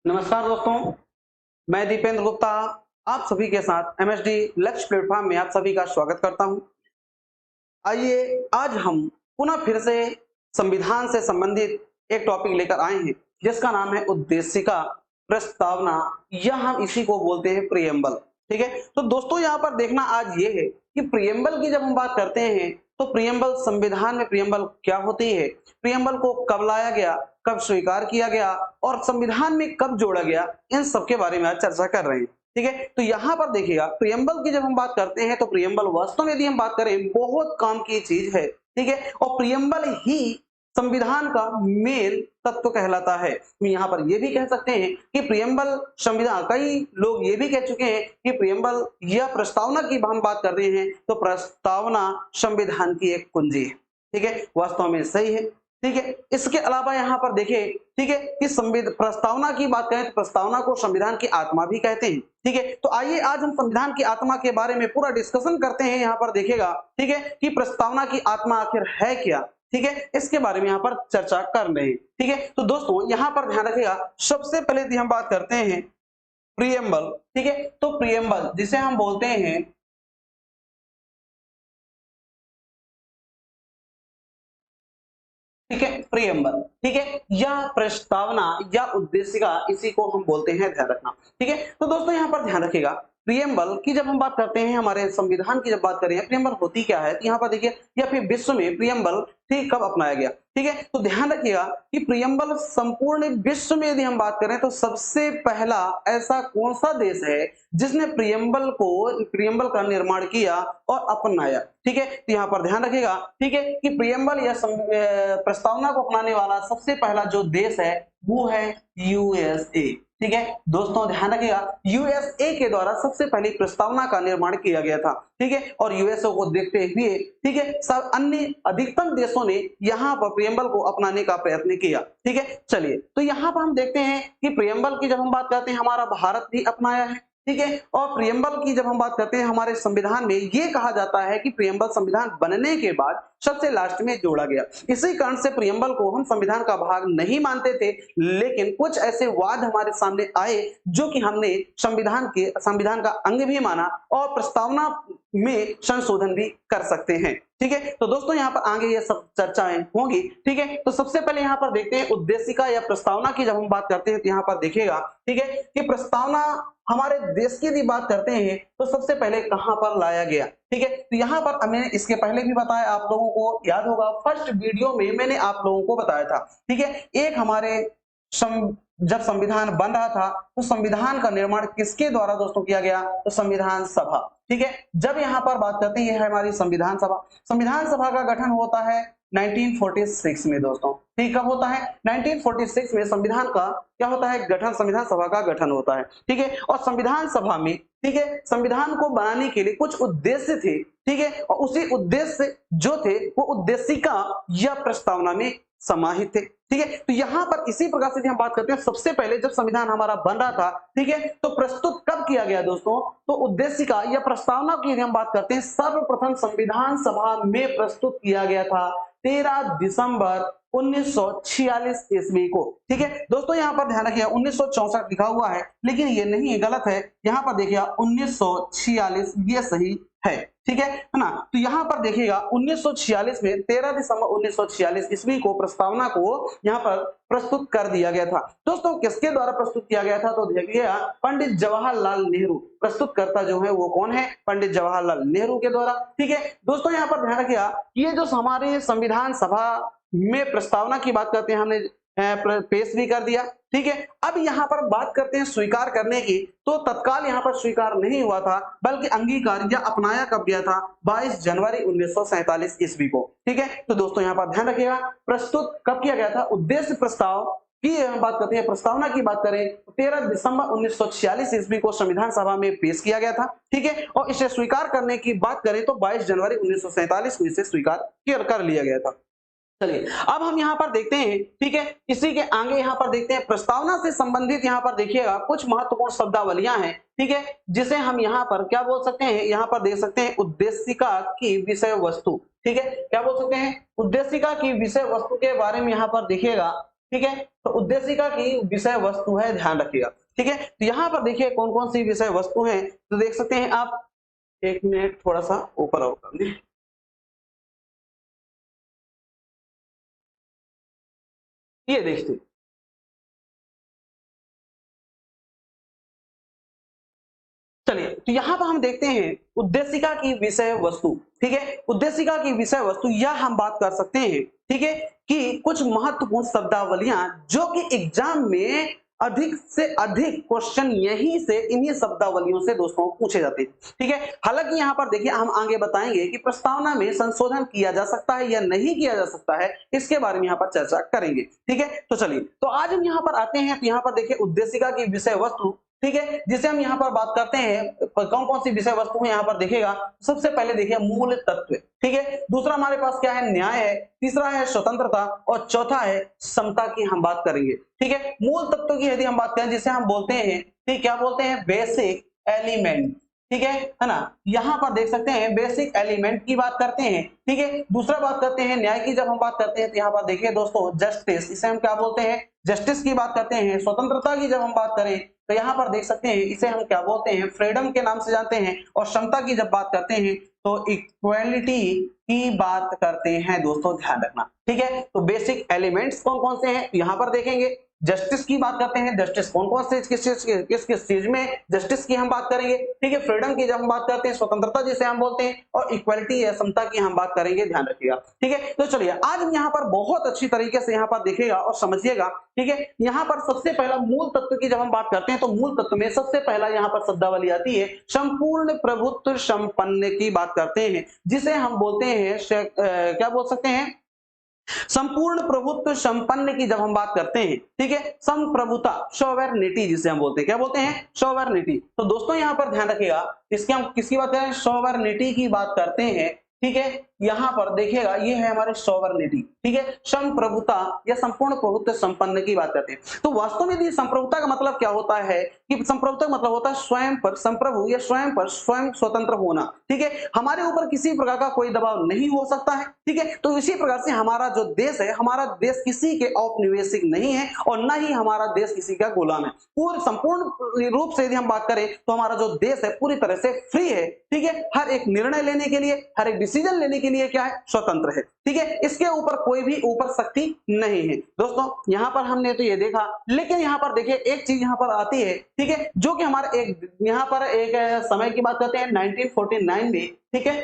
नमस्कार दोस्तों, मैं दीपेंद्र गुप्ता आप सभी के साथ एमएसडी लक्ष्य प्लेटफॉर्म में आप सभी का स्वागत करता हूं। आइए आज हम पुनः फिर से संविधान से संबंधित एक टॉपिक लेकर आए हैं जिसका नाम है उद्देशिका प्रस्तावना या हम इसी को बोलते हैं प्रियम्बल। ठीक है, तो दोस्तों यहाँ पर देखना आज ये है कि प्रियम्बल की जब हम बात करते हैं तो प्रियम्बल संविधान में प्रियम्बल क्या होती है, प्रियम्बल को कब लाया गया, कब स्वीकार किया गया और संविधान में कब जोड़ा गया, इन सब के बारे में आज चर्चा कर रहे हैं। ठीक है, तो यहाँ पर देखिएगा प्रियम्बल की जब हम बात करते हैं तो प्रियम्बल वास्तव में यदि हम बात करें बहुत काम की चीज है। ठीक है, और प्रियम्बल ही संविधान का मेन तत्व कहलाता है। तो यहाँ पर ये भी कह सकते हैं कि प्रियम्बल संविधान, कई लोग ये भी कह चुके हैं कि प्रियम्बल या प्रस्तावना की हम बात कर रहे हैं तो प्रस्तावना संविधान की एक कुंजी है। ठीक है, वास्तव में सही है। ठीक है, इसके अलावा यहाँ पर देखिए, ठीक है, कि प्रस्तावना की बात करें तो प्रस्तावना को संविधान की आत्मा भी कहते हैं। ठीक है, तो आइए आज हम संविधान की आत्मा के बारे में पूरा डिस्कशन करते हैं। यहाँ पर देखिएगा, ठीक है, कि प्रस्तावना की आत्मा आखिर है क्या। ठीक है, इसके बारे में यहाँ पर चर्चा कर रहे हैं। ठीक है, तो दोस्तों यहाँ पर ध्यान रखिएगा, सबसे पहले यदि हम बात करते हैं प्रियम्बल। ठीक है, तो प्रियम्बल जिसे हम बोलते हैं ठीक है प्रियम्बल, ठीक है, या प्रस्तावना या उद्देशिका, इसी को हम बोलते हैं, ध्यान रखना। ठीक है, तो दोस्तों यहाँ पर ध्यान रखिएगा, प्रियम्बल की जब हम बात करते हैं, हमारे संविधान की जब बात करें प्रियम्बल होती क्या है, तो यहाँ पर देखिए या फिर विश्व में प्रियम्बल ठीक कब अपनाया गया। ठीक है, तो ध्यान रखिएगा कि प्रियम्बल संपूर्ण विश्व में यदि हम बात करें तो सबसे पहला ऐसा कौन सा देश है जिसने प्रियम्बल का निर्माण किया और अपनाया। ठीक है, तो यहाँ पर ध्यान रखिएगा, ठीक है, कि प्रियम्बल या प्रस्तावना को अपनाने वाला सबसे पहला जो देश है वो है यूएसए। ठीक है दोस्तों, ध्यान रखिएगा, यूएसए के द्वारा सबसे पहले प्रस्तावना का निर्माण किया गया था। ठीक है, और यूएसए को देखते हुए, ठीक है, सब अन्य अधिकतम देशों ने यहाँ पर प्रियम्बल को अपनाने का प्रयत्न किया। ठीक है, चलिए तो यहाँ पर हम देखते हैं कि प्रियम्बल की जब हम बात करते हैं हमारा भारत भी अपनाया है। ठीक है, और प्रियम्बल की जब हम बात करते हैं हमारे संविधान में ये कहा जाता है कि प्रियम्बल संविधान बनने के बाद सबसे लास्ट में जोड़ा गया। इसी कारण से प्रियम्बल को हम संविधान का भाग नहीं मानते थे, लेकिन कुछ ऐसे वाद हमारे सामने आए जो कि हमने संविधान का अंग भी माना और प्रस्तावना में संशोधन भी कर सकते हैं। ठीक है, तो दोस्तों यहाँ पर आगे ये सब चर्चाएं होंगी। ठीक है, तो सबसे पहले यहाँ पर देखते हैं उद्देशिका या प्रस्तावना की जब हम बात करते हैं तो यहाँ पर देखिएगा, ठीक है, कि प्रस्तावना हमारे देश की यदि बात करते हैं तो सबसे पहले कहां पर लाया गया। ठीक है, तो यहाँ पर मैंने इसके पहले भी बताया, आप लोगों को याद होगा फर्स्ट वीडियो में मैंने आप लोगों को बताया था। ठीक है, एक हमारे जब संविधान बन रहा था तो संविधान का निर्माण किसके द्वारा दोस्तों किया गया, तो संविधान सभा। ठीक है, जब यहाँ पर बात करते हैं, ये है हमारी संविधान सभा। संविधान सभा का गठन होता है 1946 में दोस्तों। ठीक, कब होता है, 1946 में संविधान का क्या होता है, गठन, संविधान सभा का गठन होता है। ठीक है, और संविधान सभा में, ठीक है, संविधान को बनाने के लिए कुछ उद्देश्य थे। ठीक है, और उसी उद्देश्य जो थे वो उद्देशिका या प्रस्तावना में समाहित थे। ठीक है, तो यहाँ पर इसी प्रकार से हम बात करते हैं, सबसे पहले जब संविधान हमारा बन रहा था, ठीक है, तो प्रस्तुत कब किया गया दोस्तों, तो उद्देशिका या प्रस्तावना की हम बात करते हैं सर्वप्रथम संविधान सभा में प्रस्तुत किया गया था 13 दिसंबर 1946 ईस्वी को। ठीक है दोस्तों, यहाँ पर ध्यान रखिए 1964 लिखा हुआ है, लेकिन ये नहीं है, गलत है। यहाँ पर देखिए 1946 ये सही है। ठीक है ना, तो यहाँ पर देखिएगा 1946 में 13 दिसंबर 1946 ईस्वी को प्रस्तावना को यहाँ पर प्रस्तुत कर दिया गया था। दोस्तों किसके द्वारा प्रस्तुत किया गया था, तो देखिएगा पंडित जवाहरलाल नेहरू, प्रस्तुतकर्ता जो है वो कौन है, पंडित जवाहरलाल नेहरू के द्वारा। ठीक है दोस्तों, यहाँ पर ध्यान रखिएगा, ये जो हमारे संविधान सभा में प्रस्तावना की बात करते हैं, हमने पेश भी कर दिया। ठीक है, अब यहाँ पर बात करते हैं स्वीकार करने की, तो तत्काल यहाँ पर स्वीकार नहीं हुआ था, बल्कि अंगीकार या अपनाया कब गया था, 22 जनवरी 1947 ईस्वी को। ठीक है, तो दोस्तों यहाँ पर ध्यान रखिएगा, प्रस्तुत कब किया गया था, उद्देश्य प्रस्ताव की हम बात करते हैं, प्रस्तावना की बात करें तो 13 दिसंबर 1946 ईस्वी को संविधान सभा में पेश किया गया था। ठीक है, और इसे स्वीकार करने की बात करें तो 22 जनवरी 1947 को इसे स्वीकार कर लिया गया था। चलिए अब हम यहाँ पर देखते हैं, ठीक है, इसी के आगे यहाँ पर देखते हैं प्रस्तावना से संबंधित, यहाँ पर देखिएगा कुछ महत्वपूर्ण शब्दावलियां हैं। ठीक है, जिसे हम यहाँ पर क्या बोल सकते हैं, यहाँ पर देख सकते हैं उद्देशिका की विषय वस्तु। ठीक है, क्या बोल सकते हैं, उद्देशिका की विषय वस्तु के बारे में यहाँ पर देखिएगा। ठीक है। तो उद्देशिका की विषय वस्तु है, ध्यान रखिएगा, ठीक है। तो यहाँ पर देखिए कौन कौन सी विषय वस्तु है, तो देख सकते हैं आप, एक मिनट थोड़ा सा ऊपर आओ कर लीजिए। ये देखिए, चलिए तो यहाँ पर हम देखते हैं उद्देशिका की विषय वस्तु, ठीक है। उद्देशिका की विषय वस्तु या हम बात कर सकते हैं, ठीक है, कि कुछ महत्वपूर्ण शब्दावलियां जो कि एग्जाम में अधिक से अधिक क्वेश्चन यहीं से इन्हीं शब्दावलियों से दोस्तों पूछे जाते हैं, ठीक है। हालांकि यहाँ पर देखिए हम आगे बताएंगे कि प्रस्तावना में संशोधन किया जा सकता है या नहीं किया जा सकता है, इसके बारे में यहाँ पर चर्चा करेंगे, ठीक है। तो चलिए तो आज हम यहाँ पर आते हैं, तो यहाँ पर देखिए उद्देशिका की विषय वस्तु, ठीक है, जिसे हम यहाँ पर बात करते हैं कौन कौन सी विषय वस्तु है यहाँ पर देखिएगा। सबसे पहले देखिए मूल तत्व, ठीक है। दूसरा हमारे पास क्या है, न्याय है। तीसरा है स्वतंत्रता और चौथा है समता की हम बात करेंगे, ठीक है। मूल तत्व की यदि हम बात करें, जिसे हम बोलते हैं, ठीक, क्या बोलते हैं, बेसिक एलिमेंट, ठीक है ना। यहाँ पर देख सकते हैं बेसिक एलिमेंट की बात करते हैं, ठीक है। दूसरा बात करते हैं न्याय की, जब हम बात करते हैं तो यहाँ पर देखिए दोस्तों जस्टिस, इसे हम क्या बोलते हैं, जस्टिस की बात करते हैं। स्वतंत्रता की जब हम बात करें तो यहाँ पर देख सकते हैं इसे हम क्या बोलते हैं, फ्रीडम के नाम से जानते हैं। और समता की जब बात करते हैं तो इक्वालिटी की बात करते हैं दोस्तों, ध्यान रखना, ठीक है। तो बेसिक एलिमेंट्स कौन कौन से हैं यहाँ पर देखेंगे। जस्टिस की बात करते हैं, जस्टिस कौन कौन से किस किस चीज में जस्टिस की हम बात करेंगे, ठीक है। फ्रीडम की जब हम बात करते हैं, स्वतंत्रता जिसे हम बोलते हैं, और इक्वालिटी या समता की हम बात करेंगे, ध्यान रखिएगा, ठीक है। तो चलिए आज हम यहाँ पर बहुत अच्छी तरीके से यहाँ पर देखिएगा और समझिएगा, ठीक है। यहाँ पर सबसे पहला मूल तत्व की जब हम बात करते हैं तो मूल तत्व में सबसे पहला यहाँ पर शब्दावली आती है संपूर्ण प्रभुत्व संपन्न की बात करते हैं, जिसे हम बोलते हैं क्या बोल सकते हैं, संपूर्ण प्रभुत्व संपन्न की जब हम बात करते हैं, ठीक है, संप्रभुता, सॉवरेनिटी जिसे हम बोलते हैं, क्या बोलते हैं, सॉवरेनिटी। तो दोस्तों यहाँ पर ध्यान रखिएगा, इसके हम किसकी बात करें, सॉवरेनिटी की बात करते हैं, ठीक है। यहाँ पर देखिएगा ये है हमारे सॉवरेनिटी, ठीक है, संप्रभुता या संपूर्ण प्रभुत्व संपन्न की बात करते हैं। तो वास्तव में संप्रभुता का मतलब क्या होता है कि संप्रभुता का मतलब होता है स्वयं पर संप्रभु या स्वयं पर स्वयं स्वतंत्र होना, ठीक है। हमारे ऊपर किसी प्रकार का कोई दबाव नहीं हो सकता है, ठीक है। तो इसी प्रकार से हमारा जो देश है, हमारा देश किसी के औपनिवेशिक नहीं है और न ही हमारा देश किसी का गुलाम है। पूर्ण संपूर्ण रूप से यदि हम बात करें तो हमारा जो देश है पूरी तरह से फ्री है, ठीक है। हर एक निर्णय लेने के लिए, हर एक डिसीजन लेने के लिए क्या है, स्वतंत्र है, ठीक है। इसके ऊपर कोई भी ऊपर शक्ति नहीं है दोस्तों। यहां पर हमने तो ये देखा, लेकिन यहां पर देखिए एक चीज यहां पर आती है, ठीक है, जो कि हमारे एक यहां पर एक समय की बात करते हैं 1949 में, ठीक है।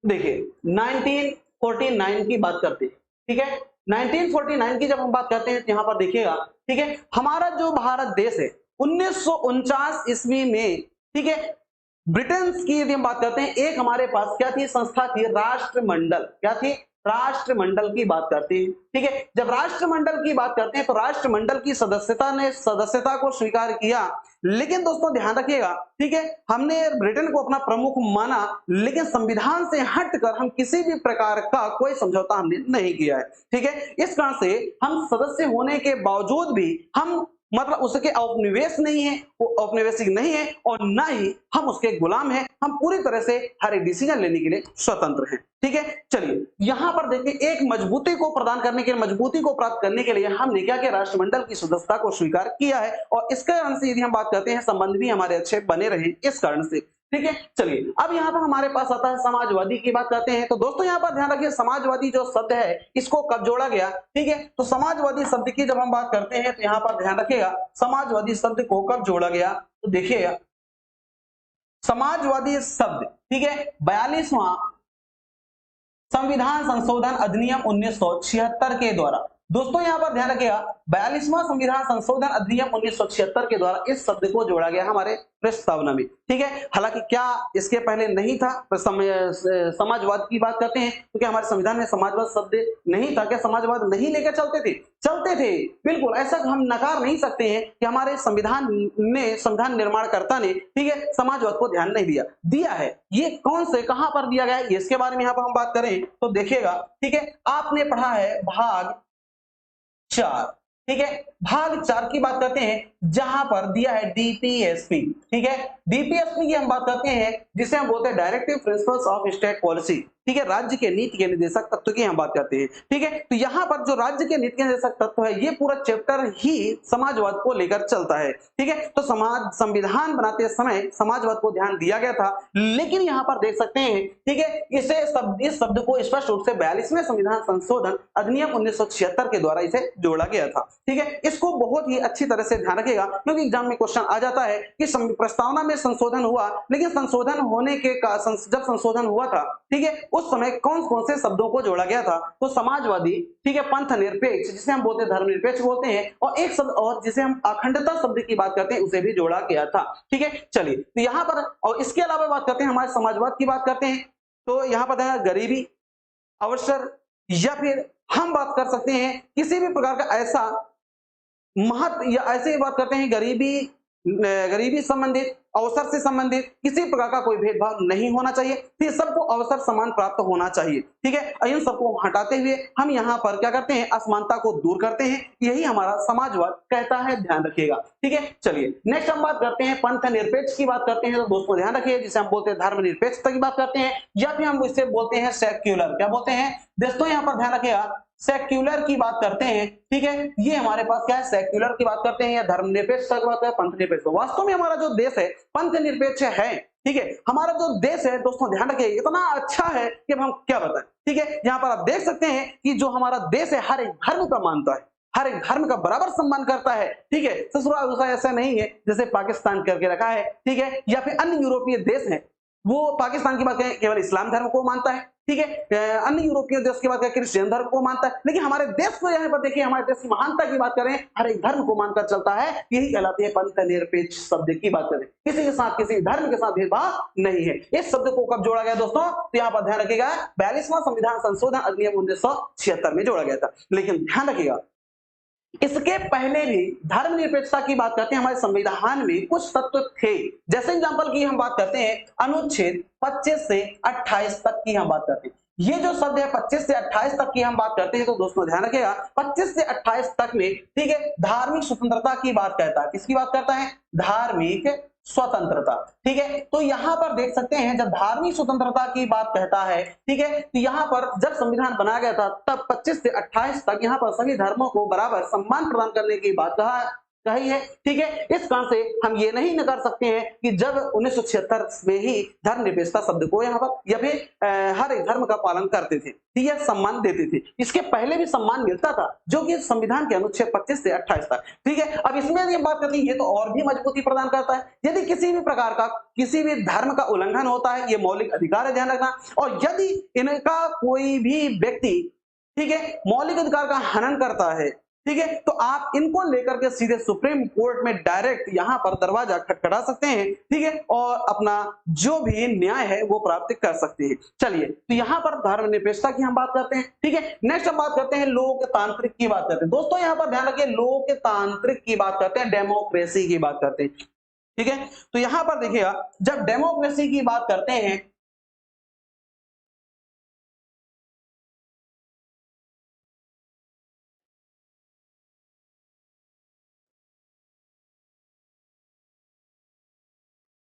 देखिए 1949 की बात करते हैं, ठीक है। 1949 की जब हम बात करते हैं तो यहां पर देखिएगा, ठीक है, हमारा जो भारत देश है 1949 ईस्वी में, ठीक है, ब्रिटेन की यदि हम बात करते हैं, एक हमारे पास क्या थी, संस्था थी राष्ट्रमंडल, क्या थी, राष्ट्रमंडल की बात करते हैं, ठीक है। जब राष्ट्रमंडल की बात करते हैं तो राष्ट्रमंडल की सदस्यता को स्वीकार किया, लेकिन दोस्तों ध्यान रखिएगा, ठीक है, हमने ब्रिटेन को अपना प्रमुख माना, लेकिन संविधान से हटकर हम किसी भी प्रकार का कोई समझौता हमने नहीं किया है, ठीक है। इस कारण से हम सदस्य होने के बावजूद भी हम मतलब उसके औपनिवेश नहीं है, वो औपनिवेशिक नहीं है और ना ही हम उसके गुलाम हैं, हम पूरी तरह से हर एक डिसीजन लेने के लिए स्वतंत्र हैं, ठीक है। चलिए यहां पर देखिए एक मजबूती को प्रदान करने के लिए, मजबूती को प्राप्त करने के लिए हमने क्या किया, राष्ट्रमंडल की सदस्यता को स्वीकार किया है और इसके कारण से यदि हम बात करते हैं संबंध भी हमारे अच्छे बने रहे इस कारण से, ठीक है। चलिए अब यहाँ पर हमारे पास आता है समाजवादी की बात करते हैं। तो दोस्तों यहाँ पर ध्यान रखिए समाजवादी जो शब्द है इसको कब जोड़ा गया, ठीक है। तो समाजवादी शब्द की जब हम बात करते हैं तो यहाँ पर ध्यान रखिएगा समाजवादी शब्द को कब जोड़ा गया, तो देखिएगा समाजवादी शब्द, ठीक है, 42वां संविधान संशोधन अधिनियम 1976 के द्वारा, दोस्तों यहां पर ध्यान रखिएगा 42वां संविधान संशोधन अधिनियम 1976 के द्वारा इस शब्द को जोड़ा गया हमारे प्रस्तावना में, ठीक है। हालांकि क्या इसके पहले नहीं था, समाजवाद की बात करते हैं तो क्या हमारे संविधान में समाजवाद शब्द नहीं था, क्या समाजवाद नहीं लेकर चलते थे, चलते थे, बिल्कुल, ऐसा हम नकार नहीं सकते हैं कि हमारे संविधान में संविधान निर्माणकर्ता ने, ठीक है, समाजवाद को ध्यान नहीं दिया, दिया है। ये कौन से कहां पर दिया गया है इसके बारे में यहां पर हम बात करें तो देखिएगा, ठीक है, आपने पढ़ा है भाग 4, ठीक है, भाग 4 की बात करते हैं जहां पर दिया है डीपीएसपी, ठीक है। डीपीएसपी की हम बात करते हैं जिसे हम बोलते हैं directive principles of state policy, ठीक है, राज्य के नीति के निर्देशक तत्व की हम बात करते हैं। ठीक है, तो यहाँ पर जो राज्य के नीति के निर्देशक तत्व है, ये पूरा चैप्टर ही समाजवाद को लेकर चलता है। ठीक है, तो समाज संविधान बनाते समय समाजवाद को ध्यान दिया गया था, लेकिन यहाँ पर देख सकते हैं, ठीक है, इस शब्द को स्पष्ट रूप से 42वें संविधान संशोधन अधिनियम 1976 के द्वारा इसे जोड़ा गया था। ठीक है, इसको बहुत ही अच्छी तरह से ध्यान रखिएगा, क्योंकि एग्जाम में क्वेश्चन आ जाता है कि प्रस्तावना में संशोधन हुआ, लेकिन संशोधन होने के जब संशोधन हुआ था, ठीक है, उस समय कौन कौन से शब्दों को जोड़ा गया था? तो समाजवादी, ठीक है, पंथ निरपेक्ष जिसे हम बोलते हैं धर्मनिरपेक्ष बोलते हैं, और एक शब्द और जिसे हम अखंडता शब्द की बात करते हैं, उसे भी जोड़ा गया था। ठीक है, चलिए, तो यहाँ पर और इसके अलावा बात करते हैं, हमारे समाजवाद की बात करते हैं, तो यहाँ पर है गरीबी, अवसर, या फिर हम बात कर सकते हैं किसी भी प्रकार का ऐसा महत्व, या ऐसे ही बात करते हैं गरीबी संबंधित, अवसर से संबंधित किसी प्रकार का कोई भेदभाव नहीं होना चाहिए, फिर सबको अवसर समान प्राप्त होना चाहिए। ठीक है, इन सबको हटाते हुए हम यहाँ पर क्या करते हैं? असमानता को दूर करते हैं, यही हमारा समाजवाद कहता है, ध्यान रखिएगा। ठीक है, चलिए नेक्स्ट हम बात करते हैं पंथ निरपेक्ष की बात करते हैं, तो दोस्तों ध्यान रखिए, जिसे हम बोलते हैं धर्मनिरपेक्षता की बात करते हैं, या फिर हम इसे बोलते हैं सेक्युलर। क्या बोलते हैं दोस्तों? यहाँ पर ध्यान रखिएगा, सेक्युलर की बात करते हैं। ठीक है, ये हमारे पास क्या है? सेक्युलर की बात करते हैं, या धर्मनिरपेक्ष की बात करते हैं, पंथ निरपेक्ष। वास्तव में हमारा जो देश है पंथ निरपेक्ष है। ठीक है, हमारा जो देश है दोस्तों ध्यान रखिए, इतना अच्छा है कि हम क्या बताएं। ठीक है, यहाँ पर आप देख सकते हैं कि जो हमारा देश है हर एक धर्म का मानता है, हर एक धर्म का बराबर सम्मान करता है। ठीक है, ससुराल ऐसा नहीं है जैसे पाकिस्तान करके रखा है, ठीक है, या फिर अन्य यूरोपीय देश है, वो पाकिस्तान की बात करें केवल इस्लाम धर्म को मानता है। ठीक है, अन्य यूरोपीय देश की बात करें क्रिश्चियन धर्म को मानता है, लेकिन हमारे देश को यहाँ पर देखिए, हमारे देश की महानता की बात करें, हर एक धर्म को मानकर चलता है, यही कहलाती है पंथ निरपेक्ष शब्द की बात करें। किसी के साथ, किसी धर्म के साथ भेदभाव नहीं है। इस शब्द को कब जोड़ा गया दोस्तों? तो यहाँ पर ध्यान रखिएगा, 42वां संविधान संशोधन अधिनियम 1976 में जोड़ा गया था। लेकिन ध्यान रखिएगा, इसके पहले भी धर्मनिरपेक्षता की बात करते हैं, हमारे संविधान में कुछ तत्व थे। जैसे एग्जांपल की हम बात करते हैं, अनुच्छेद 25 से 28 तक की हम बात करते हैं। ये जो शब्द है 25 से 28 तक की हम बात करते हैं, तो दोस्तों ध्यान रखिएगा, 25 से 28 तक में, ठीक है, धार्मिक स्वतंत्रता की बात करता है। किसकी बात करता है? धार्मिक स्वतंत्रता। ठीक है, तो यहां पर देख सकते हैं, जब धार्मिक स्वतंत्रता की बात कहता है, ठीक है, तो यहां पर जब संविधान बनाया गया था, तब 25 से 28 तक यहां पर सभी धर्मों को बराबर सम्मान प्रदान करने की बात कही है। ठीक है, इस कारण से हम ये नहीं नकार सकते हैं कि जब 1976 में ही धर्मनिरपेक्षता शब्द को यहाँ पर, या फिर हर एक धर्म का पालन करते थे, ठीक है, सम्मान देते थे। इसके पहले भी सम्मान मिलता था, जो कि संविधान के अनुच्छेद 25 से 28 तक। ठीक है, अब इसमें यदि हम बात करते हैं, ये तो और भी मजबूती प्रदान करता है। यदि किसी भी प्रकार का, किसी भी धर्म का उल्लंघन होता है, ये मौलिक अधिकार है, ध्यान रखना, और यदि इनका कोई भी व्यक्ति, ठीक है, मौलिक अधिकार का हनन करता है, ठीक है, तो आप इनको लेकर के सीधे सुप्रीम कोर्ट में डायरेक्ट यहां पर दरवाजा खटखटा सकते हैं। ठीक है, और अपना जो भी न्याय है वो प्राप्त कर सकते हैं। चलिए, तो यहां पर धर्मनिरपेक्षता की हम बात करते हैं। ठीक है, नेक्स्ट हम बात करते हैं लोकतांत्रिक की बात करते हैं। दोस्तों यहां पर ध्यान रखिए, लोकतांत्रिक की बात करते हैं, डेमोक्रेसी की बात करते हैं। ठीक है, तो यहां पर देखिएगा, जब डेमोक्रेसी की बात करते हैं,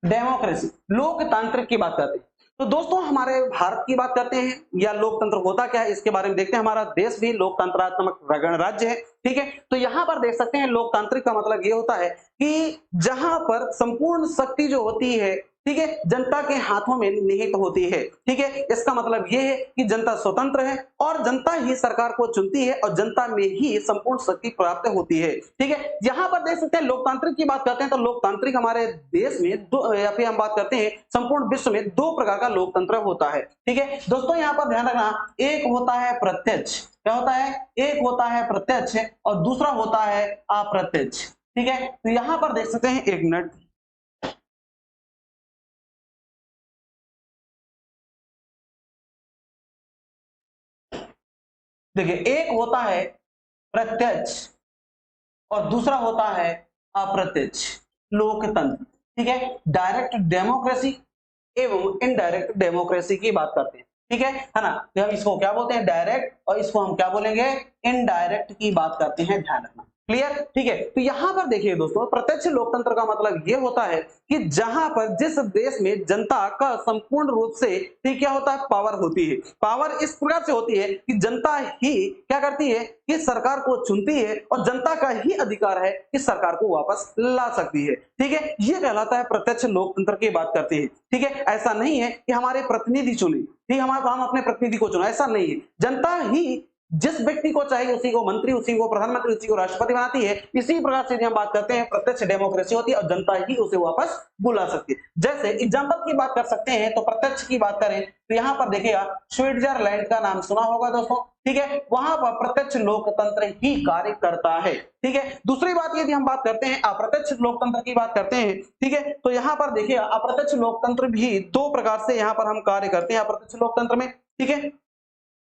डेमोक्रेसी, लोकतांत्रिक की बात करते हैं, तो दोस्तों हमारे भारत की बात करते हैं, या लोकतंत्र होता क्या है इसके बारे में देखते हैं। हमारा देश भी लोकतंत्रात्मक गणराज्य है। ठीक है, तो यहां पर देख सकते हैं, लोकतांत्रिक का मतलब ये होता है कि जहां पर संपूर्ण शक्ति जो होती है, ठीक है, जनता के हाथों में निहित होती है। ठीक है, इसका मतलब यह है कि जनता स्वतंत्र है, और जनता ही सरकार को चुनती है, और जनता में ही संपूर्ण शक्ति प्राप्त होती है। ठीक है, यहां पर देख सकते हैं, लोकतांत्रिक की बात करते हैं, तो लोकतांत्रिक हमारे देश में दो, या फिर हम बात करते हैं संपूर्ण विश्व में, दो प्रकार का लोकतंत्र होता है। ठीक है दोस्तों, यहां पर ध्यान रखना, एक होता है प्रत्यक्ष। क्या होता है? एक होता है प्रत्यक्ष, और दूसरा होता है अप्रत्यक्ष। ठीक है, तो यहां पर देख सकते हैं, एक मिनट, देखिए, एक होता है प्रत्यक्ष और दूसरा होता है अप्रत्यक्ष लोकतंत्र। ठीक है, डायरेक्ट डेमोक्रेसी एवं इनडायरेक्ट डेमोक्रेसी की बात करते हैं। ठीक है ना, तो हम इसको क्या बोलते हैं? डायरेक्ट, और इसको हम क्या बोलेंगे? इनडायरेक्ट की बात करते हैं, ध्यान रखना। क्लियर, ठीक है। तो यहां पर देखिए दोस्तों, प्रत्यक्ष लोकतंत्र का मतलब यह होता है कि जहां पर जिस देश में जनता का संपूर्ण रूप से ठीक क्या होता है, पावर होती है। पावर इस प्रकार से होती है कि जनता ही क्या करती है कि सरकार को चुनती है और जनता का ही अधिकार है कि सरकार को वापस ला सकती है, ठीक है। ये कहलाता है प्रत्यक्ष लोकतंत्र की बात करते हैं, ठीक है। ऐसा नहीं है कि हमारे प्रतिनिधि चुने, ठीक, हम अपने प्रतिनिधि को चुना, ऐसा नहीं है। जनता ही जिस व्यक्ति को चाहे उसी को मंत्री, उसी को प्रधानमंत्री, उसी को राष्ट्रपति बनाती है। इसी प्रकार से हम बात करते हैं प्रत्यक्ष डेमोक्रेसी होती है और जनता ही उसे वापस बुला सकती है। जैसे एग्जांपल की बात कर सकते हैं तो प्रत्यक्ष की बात करें तो यहाँ पर देखिएगा स्विट्जरलैंड का नाम सुना होगा दोस्तों, ठीक है। वहां पर प्रत्यक्ष लोकतंत्र ही कार्य करता है, ठीक है। दूसरी बात यदि हम बात करते हैं अप्रत्यक्ष लोकतंत्र की बात करते हैं, ठीक है, तो यहाँ पर देखिए अप्रत्यक्ष लोकतंत्र भी दो प्रकार से यहाँ पर हम कार्य करते हैं अप्रत्यक्ष लोकतंत्र में, ठीक है।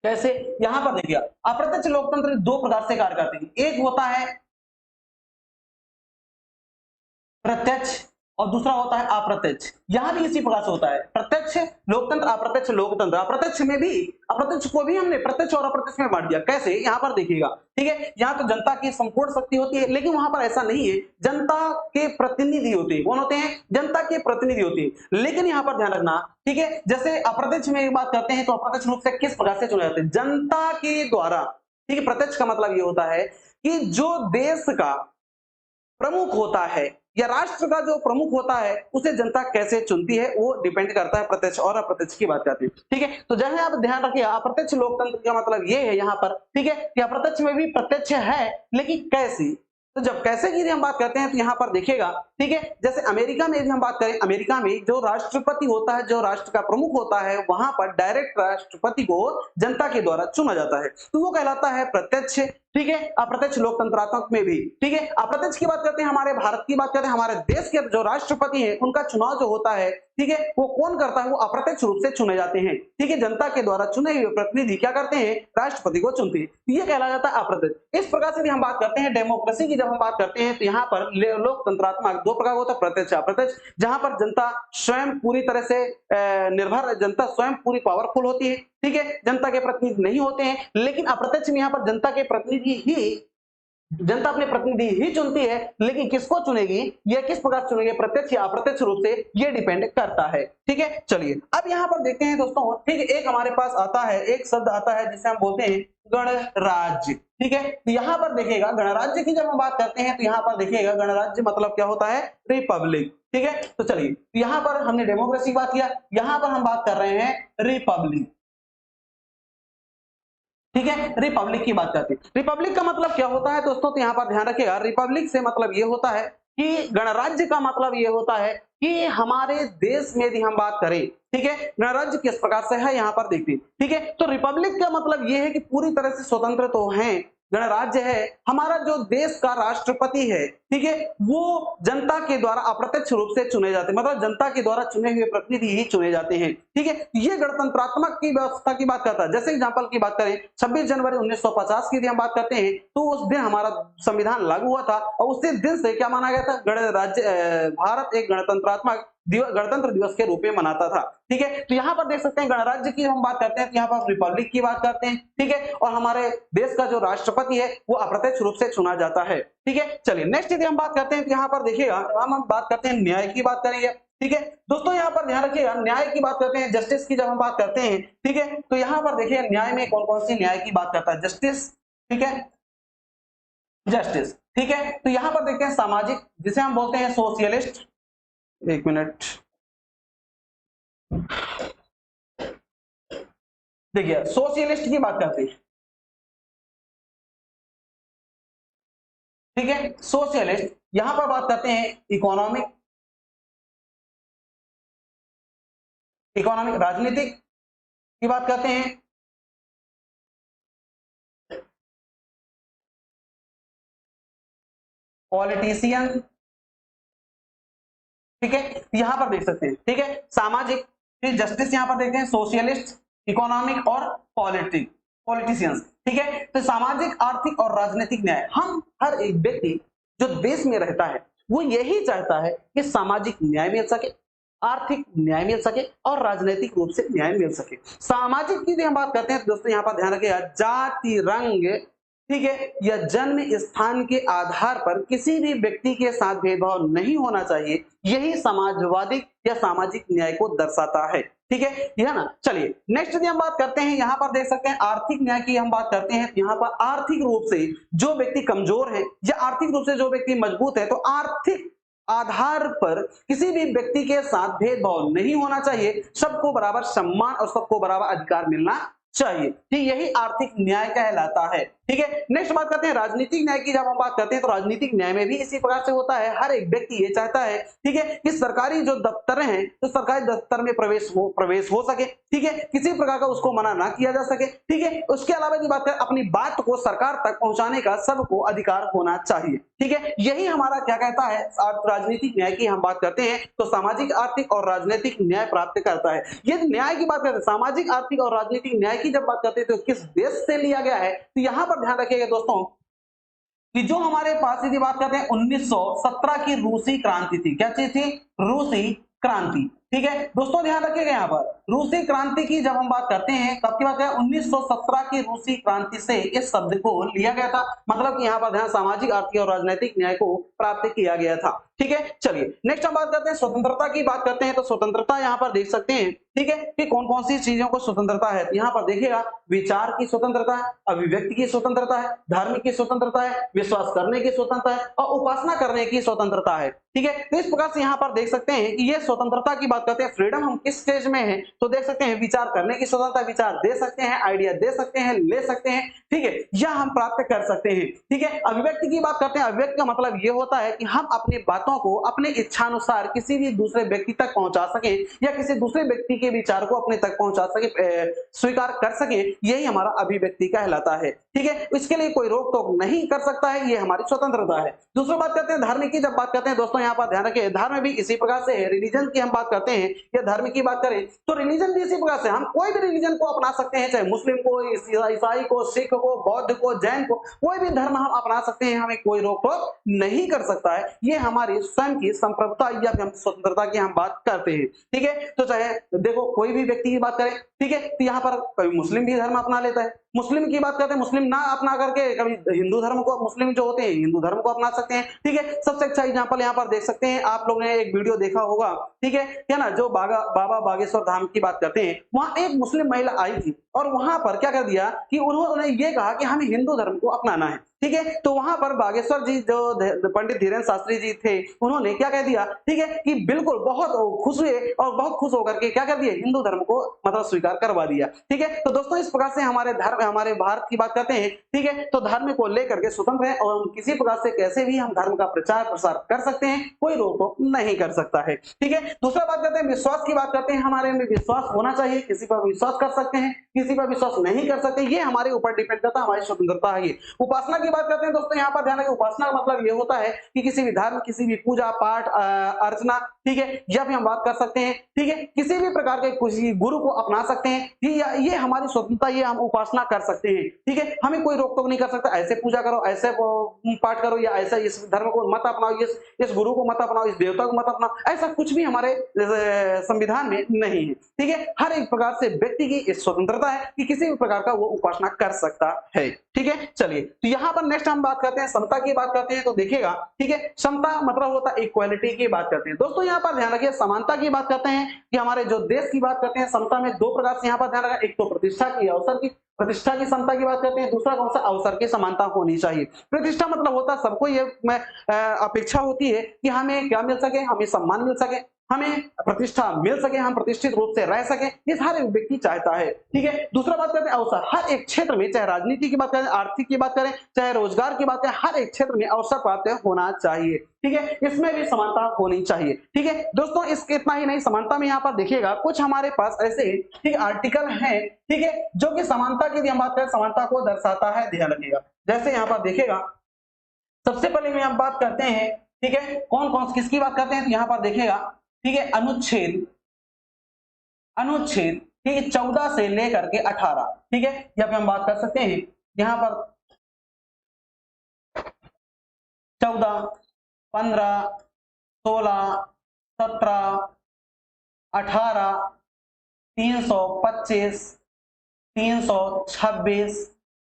कैसे, यहां पर देखिए अप्रत्यक्ष लोकतंत्र दो प्रकार से कार्य करते हैं, एक होता है प्रत्यक्ष और दूसरा होता है अप्रत्यक्ष। यहां भी इसी प्रकार से होता है प्रत्यक्ष लोकतंत्र, अप्रत्यक्ष लोकतंत्र। अप्रत्यक्ष में भी, अप्रत्यक्ष को भी हमने प्रत्यक्ष और अप्रत्यक्ष में बांट दिया। कैसे, यहां पर देखिएगा, ठीक है, यहां तो जनता की संपूर्ण शक्ति होती है, लेकिन वहां पर ऐसा नहीं है, जनता के प्रतिनिधि होते हैं। कौन होते हैं, जनता के प्रतिनिधि होते हैं। लेकिन यहां पर ध्यान रखना, ठीक है, जैसे अप्रत्यक्ष में बात करते हैं तो अप्रत्यक्ष रूप से किस प्रकार से चुने जाते हैं, जनता के द्वारा, ठीक है। प्रत्यक्ष का मतलब यह होता है कि जो देश का प्रमुख होता है या राष्ट्र का जो प्रमुख होता है उसे जनता कैसे चुनती है वो डिपेंड करता है। प्रत्यक्ष और अप्रत्यक्ष की बात करते हैं, ठीक है। तो जहां आप ध्यान रखिए अप्रत्यक्ष लोकतंत्र का मतलब ये है यहाँ पर, ठीक है, कि अप्रत्यक्ष में भी प्रत्यक्ष है लेकिन कैसी। तो जब कैसे की हम बात करते हैं तो यहाँ पर देखिएगा, ठीक है, जैसे अमेरिका में यदि हम बात करें, अमेरिका में जो राष्ट्रपति होता है, जो राष्ट्र का प्रमुख होता है, वहां पर डायरेक्ट राष्ट्रपति को जनता के द्वारा चुना जाता है, तो वो कहलाता है प्रत्यक्ष, ठीक है। अप्रत्यक्ष लोकतंत्रात्मक में भी, ठीक है। अप्रत्यक्ष की बात करते हैं, हमारे भारत की बात करते हैं, हमारे देश के जो राष्ट्रपति है उनका चुनाव जो होता है, ठीक है, वो कौन करता है, वो अप्रत्यक्ष रूप से चुने जाते हैं, ठीक है। जनता के द्वारा चुने हुए प्रतिनिधि क्या करते हैं, राष्ट्रपति को चुनते हैं, ये कहला जाता है अप्रत्यक्ष। इस प्रकार से भी हम बात करते हैं डेमोक्रेसी की, जब हम बात करते हैं तो यहाँ पर लोकतंत्रात्मक दो प्रकार होता है, प्रत्यक्ष अप्रत्यक्ष, जहां पर जनता स्वयं पूरी तरह से निर्भर, जनता स्वयं पूरी पावरफुल होती है, ठीक है, जनता के प्रतिनिधि नहीं होते हैं। लेकिन अप्रत्यक्ष में यहाँ पर जनता के प्रतिनिधि ही, जनता अपने प्रतिनिधि ही चुनती है, लेकिन किसको चुनेगी, यह किस प्रकार चुनेगी, प्रत्यक्ष या अप्रत्यक्ष रूप से, यह डिपेंड करता है, ठीक है। चलिए अब यहाँ पर देखते हैं दोस्तों, ठीक है, एक हमारे पास आता है, एक शब्द आता है जिसे हम बोलते हैं गणराज्य, ठीक है। तो यहाँ पर देखिएगा गणराज्य की जब हम बात करते हैं तो यहाँ पर देखिएगा गणराज्य मतलब क्या होता है, रिपब्लिक, ठीक है। तो चलिए यहाँ पर हमने डेमोक्रेसी की बात किया, यहाँ पर हम बात कर रहे हैं रिपब्लिक, ठीक है, रिपब्लिक की बात करते हैं। रिपब्लिक का मतलब क्या होता है दोस्तों, तो यहाँ पर ध्यान रखिएगा, रिपब्लिक से मतलब ये होता है कि गणराज्य का मतलब ये होता है कि हमारे देश में यदि हम बात करें, ठीक है, गणराज्य किस प्रकार से है यहाँ पर देखते हैं, ठीक है। तो रिपब्लिक का मतलब ये है कि पूरी तरह से स्वतंत्र तो है, गणराज्य है, हमारा जो देश का राष्ट्रपति है, ठीक है, वो जनता के द्वारा अप्रत्यक्ष रूप से चुने जाते हैं, मतलब जनता के द्वारा चुने हुए प्रतिनिधि ही चुने जाते हैं, ठीक है। ये गणतंत्रात्मक की व्यवस्था की बात करता है। जैसे एग्जांपल की बात करें 26 जनवरी 1950 की यदि हम बात करते हैं तो उस दिन हमारा संविधान लागू हुआ था और उसी दिन से क्या माना गया था, गणराज्य, भारत एक गणतंत्रात्मक गणतंत्र दिवस के रूप में मनाता था, ठीक है। तो यहाँ पर देख सकते हैं गणराज्य की हम बात करते हैं तो यहाँ पर रिपब्लिक की बात करते हैं, ठीक है, और हमारे देश का जो राष्ट्रपति है वो अप्रत्यक्ष रूप से चुना जाता है, ठीक है। चलिए नेक्स्ट यदि हम बात करते हैं तो यहाँ पर देखिएगा हम बात करते हैं न्याय की बात करेंगे, ठीक है। दोस्तों यहाँ पर ध्यान रखिएगा, न्याय की बात करते हैं, जस्टिस की जब हम बात करते हैं, ठीक है, तो यहाँ पर देखिए न्याय में कौन कौन सी न्याय की बात करता है, जस्टिस, ठीक है, जस्टिस, ठीक है। तो यहाँ पर देखते हैं सामाजिक, जिसे हम बोलते हैं सोशलिस्ट, एक मिनट देखिए सोशलिस्ट की बात करते हैं, ठीक है, सोशलिस्ट। यहां पर बात करते हैं इकोनॉमिक, इकोनॉमिक राजनीतिक की बात करते हैं, पॉलिटिशियन, ठीक है, यहां पर देख सकते हैं, ठीक है, सामाजिक, फिर जस्टिस, यहां पर देखते हैं सोशलिस्ट, इकोनॉमिक और पॉलिटिशियंस, ठीक है। तो सामाजिक, आर्थिक और राजनीतिक न्याय, हम हर एक व्यक्ति जो देश में रहता है वो यही चाहता है कि सामाजिक न्याय मिल सके, आर्थिक न्याय मिल सके और राजनीतिक रूप से न्याय मिल सके। सामाजिक की हम बात करते हैं तो दोस्तों यहाँ पर ध्यान रखिएगा, जाति, रंग, ठीक है, या जन्म स्थान के आधार पर किसी भी व्यक्ति के साथ भेदभाव नहीं होना चाहिए, यही समाजवादी या सामाजिक न्याय को दर्शाता है। ठीक है, यह ना। चलिए नेक्स्ट यदि हम बात करते हैं, यहाँ पर देख सकते हैं आर्थिक न्याय की हम बात करते हैं। यहाँ पर आर्थिक रूप से जो व्यक्ति कमजोर है या आर्थिक रूप से जो व्यक्ति मजबूत है, तो आर्थिक आधार पर किसी भी व्यक्ति के साथ भेदभाव नहीं होना चाहिए, सबको बराबर सम्मान और सबको बराबर अधिकार मिलना चाहिए। ठीक, यही आर्थिक न्याय कहलाता है। ठीक है, नेक्स्ट बात करते हैं राजनीतिक न्याय की। जब हम बात करते हैं तो राजनीतिक न्याय में भी इसी प्रकार से होता है। हर एक व्यक्ति ये चाहता है, ठीक है, कि सरकारी जो दफ्तर हैं तो सरकारी दफ्तर में प्रवेश हो सके। ठीक है, किसी प्रकार का उसको मना ना किया जा सके। ठीक है, उसके अलावा की बात करें, अपनी बात को सरकार तक पहुंचाने का सबको अधिकार होना चाहिए। ठीक है, यही हमारा क्या कहता है, राजनीतिक न्याय की हम बात करते हैं तो सामाजिक, आर्थिक और राजनीतिक न्याय प्राप्त करता है। ये न्याय की बात करते हैं, सामाजिक, आर्थिक और राजनीतिक न्याय की जब बात करते हैं तो किस देश से लिया गया है, तो यहां पर ध्यान रखिएगा दोस्तों कि जो हमारे पास यदि बात करते हैं 1917 की रूसी क्रांति थी। क्या चीज थी? रूसी क्रांति। ठीक है दोस्तों, ध्यान रखिएगा यहाँ पर रूसी क्रांति की जब हम बात करते हैं, कब की बात करें, 1917 की रूसी क्रांति से इस शब्द को लिया गया था। मतलब कि यहाँ पर ध्यान सामाजिक, आर्थिक और राजनीतिक न्याय को प्राप्त किया गया था। ठीक है, चलिए नेक्स्ट हम बात करते हैं स्वतंत्रता की। बात करते हैं तो स्वतंत्रता यहाँ पर देख सकते हैं, ठीक है, कि कौन कौन सी चीजों को स्वतंत्रता है। यहाँ पर देखिएगा विचार की स्वतंत्रता है, अभिव्यक्ति की स्वतंत्रता है, धार्मिक की स्वतंत्रता है, विश्वास करने की स्वतंत्रता है और उपासना करने की स्वतंत्रता है। ठीक है, तो इस प्रकार से यहाँ पर देख सकते हैं कि ये स्वतंत्रता की बात करते हैं। फ्रीडम हम किस स्टेज में है, तो देख सकते हैं विचार करने की स्वतंत्रता, विचार दे सकते हैं, आइडिया दे सकते हैं, ले सकते हैं। ठीक है, यह हम प्राप्त कर सकते हैं। ठीक है, अभिव्यक्ति की बात करते हैं। अभिव्यक्ति का मतलब ये होता है कि हम अपनी बातों को अपने इच्छानुसार किसी भी दूसरे व्यक्ति तक पहुंचा सके या किसी दूसरे व्यक्ति के विचार को अपने तक पहुंचा सके, स्वीकार कर सके, यही हमारा अभिव्यक्ति कहलाता है। ठीक है, इसके लिए कोई रोक टोक नहीं कर सकता है, ये हमारी स्वतंत्रता है। दूसरी बात करते हैं धर्म की। जब बात करते हैं दोस्तों, यहाँ पर ध्यान रखिए, धर्म भी इसी प्रकार से है। रिलीजन की हम बात करते हैं या धर्म की बात करें तो रिलीजन भी इसी प्रकार से, हम कोई भी रिलीजन को अपना सकते हैं, चाहे मुस्लिम को, ईसाई को, सिख को, बौद्ध को, जैन को, कोई भी धर्म हम अपना सकते हैं, हमें कोई रोक टोक नहीं कर सकता है। ये हमारी स्वयं की संप्रभुता या स्वतंत्रता की हम बात करते हैं। ठीक है, तो चाहे देखो कोई भी व्यक्ति की बात करें, ठीक है, तो यहाँ पर कभी मुस्लिम भी धर्म अपना लेता है, मुस्लिम की बात करते हैं, मुस्लिम ना अपना करके कभी हिंदू धर्म को, मुस्लिम जो होते हैं हिंदू धर्म को अपना सकते हैं। ठीक है, सबसे अच्छा एग्जांपल यहाँ पर देख सकते हैं, आप लोग ने एक वीडियो देखा होगा, ठीक है, क्या ना, जो बाबा बागेश्वर धाम की बात करते हैं, वहां एक मुस्लिम महिला आई थी और वहां पर क्या कर दिया कि उन्होंने ये कहा कि हमें हिंदू धर्म को अपनाना है। ठीक है, तो वहां पर बागेश्वर जी, जो पंडित धीरेन्द्र शास्त्री जी थे, उन्होंने क्या कह दिया, ठीक है, कि बिल्कुल बहुत खुश हुए और बहुत खुश होकर के क्या कर दिया, हिंदू धर्म को मतलब स्वीकार करवा दिया। ठीक है, तो दोस्तों इस प्रकार से हमारे धर्म, हमारे भारत की बात करते हैं, ठीक है, तो धर्म को लेकर के स्वतंत्र है और किसी प्रकार से कैसे भी हम धर्म का प्रचार प्रसार कर सकते हैं, कोई रोक टोक नहीं कर सकता है। ठीक है, दूसरा बात करते हैं विश्वास की बात करते हैं। हमारे में विश्वास होना चाहिए, किसी पर विश्वास कर सकते हैं, किसी पर विश्वास नहीं कर सकते, ये हमारे ऊपर डिपेंड करता है, हमारी स्वतंत्रता है ये। उपासना की बात करते हैं दोस्तों, यहाँ पर ध्यान रखिए, उपासना का मतलब ये होता है कि किसी भी धर्म, किसी भी पूजा पाठ अर्चना, ठीक है, या भी हम बात कर सकते हैं, ठीक है, किसी भी प्रकार के किसी गुरु को अपना सकते हैं, ये हमारी स्वतंत्रता, ये हम उपासना कर सकते हैं। ठीक है, हमें कोई रोक टोक नहीं कर सकता, ऐसे पूजा करो, ऐसे पाठ करो, या ऐसा इस धर्म को मत अपनाओ, इस गुरु को मत अपनाओ, इस देवता को मत अपनाओ, ऐसा कुछ भी हमारे संविधान में नहीं है। ठीक है, हर एक प्रकार से व्यक्ति की स्वतंत्रता है कि किसी भी प्रकार का वो उपासना कर सकता है। ठीक है, चलिए तो यहाँ पर नेक्स्ट हम बात करते हैं समता की बात करते हैं, तो देखिएगा, ठीक है, समता मतलब होता है इक्वालिटी की बात करते हैं। दोस्तों यहाँ पर ध्यान रखिए, समानता की बात करते हैं कि हमारे जो देश की बात करते हैं, समता में दो प्रकार से यहाँ पर ध्यान रखा, एक तो प्रतिष्ठा की, अवसर की, प्रतिष्ठा की समता की बात करते हैं, दूसरा कौन सा, अवसर की समानता होनी चाहिए। प्रतिष्ठा मतलब होता है सबको ये अपेक्षा होती है कि हमें क्या मिल सके, हमें सम्मान मिल सके, हमें प्रतिष्ठा मिल सके, हम प्रतिष्ठित रूप से रह सके, ये हर एक व्यक्ति चाहता है। ठीक है, दूसरा बात करते हैं अवसर। हर एक क्षेत्र में, चाहे राजनीति की बात करें, आर्थिक की बात करें, चाहे रोजगार की बात करें, हर एक क्षेत्र में अवसर प्राप्त होना चाहिए। ठीक है, इसमें भी समानता होनी चाहिए। ठीक है दोस्तों, इसके इतना ही नहीं, समानता में यहाँ पर देखिएगा कुछ हमारे पास ऐसे ठीक आर्टिकल हैं, ठीक है, जो कि समानता की हम बात करें, समानता को दर्शाता है, ध्यान रखिएगा। जैसे यहाँ पर देखिएगा, सबसे पहले में हम बात करते हैं, ठीक है, कौन कौन किसकी बात करते हैं, तो यहाँ पर देखिएगा, ठीक है, अनुच्छेद अनुच्छेद ठीक है 14 से लेकर के 18, ठीक है, यहाँ पे हम बात कर सकते हैं, यहाँ पर 14, 15, 16, 17, 18, 325, 326,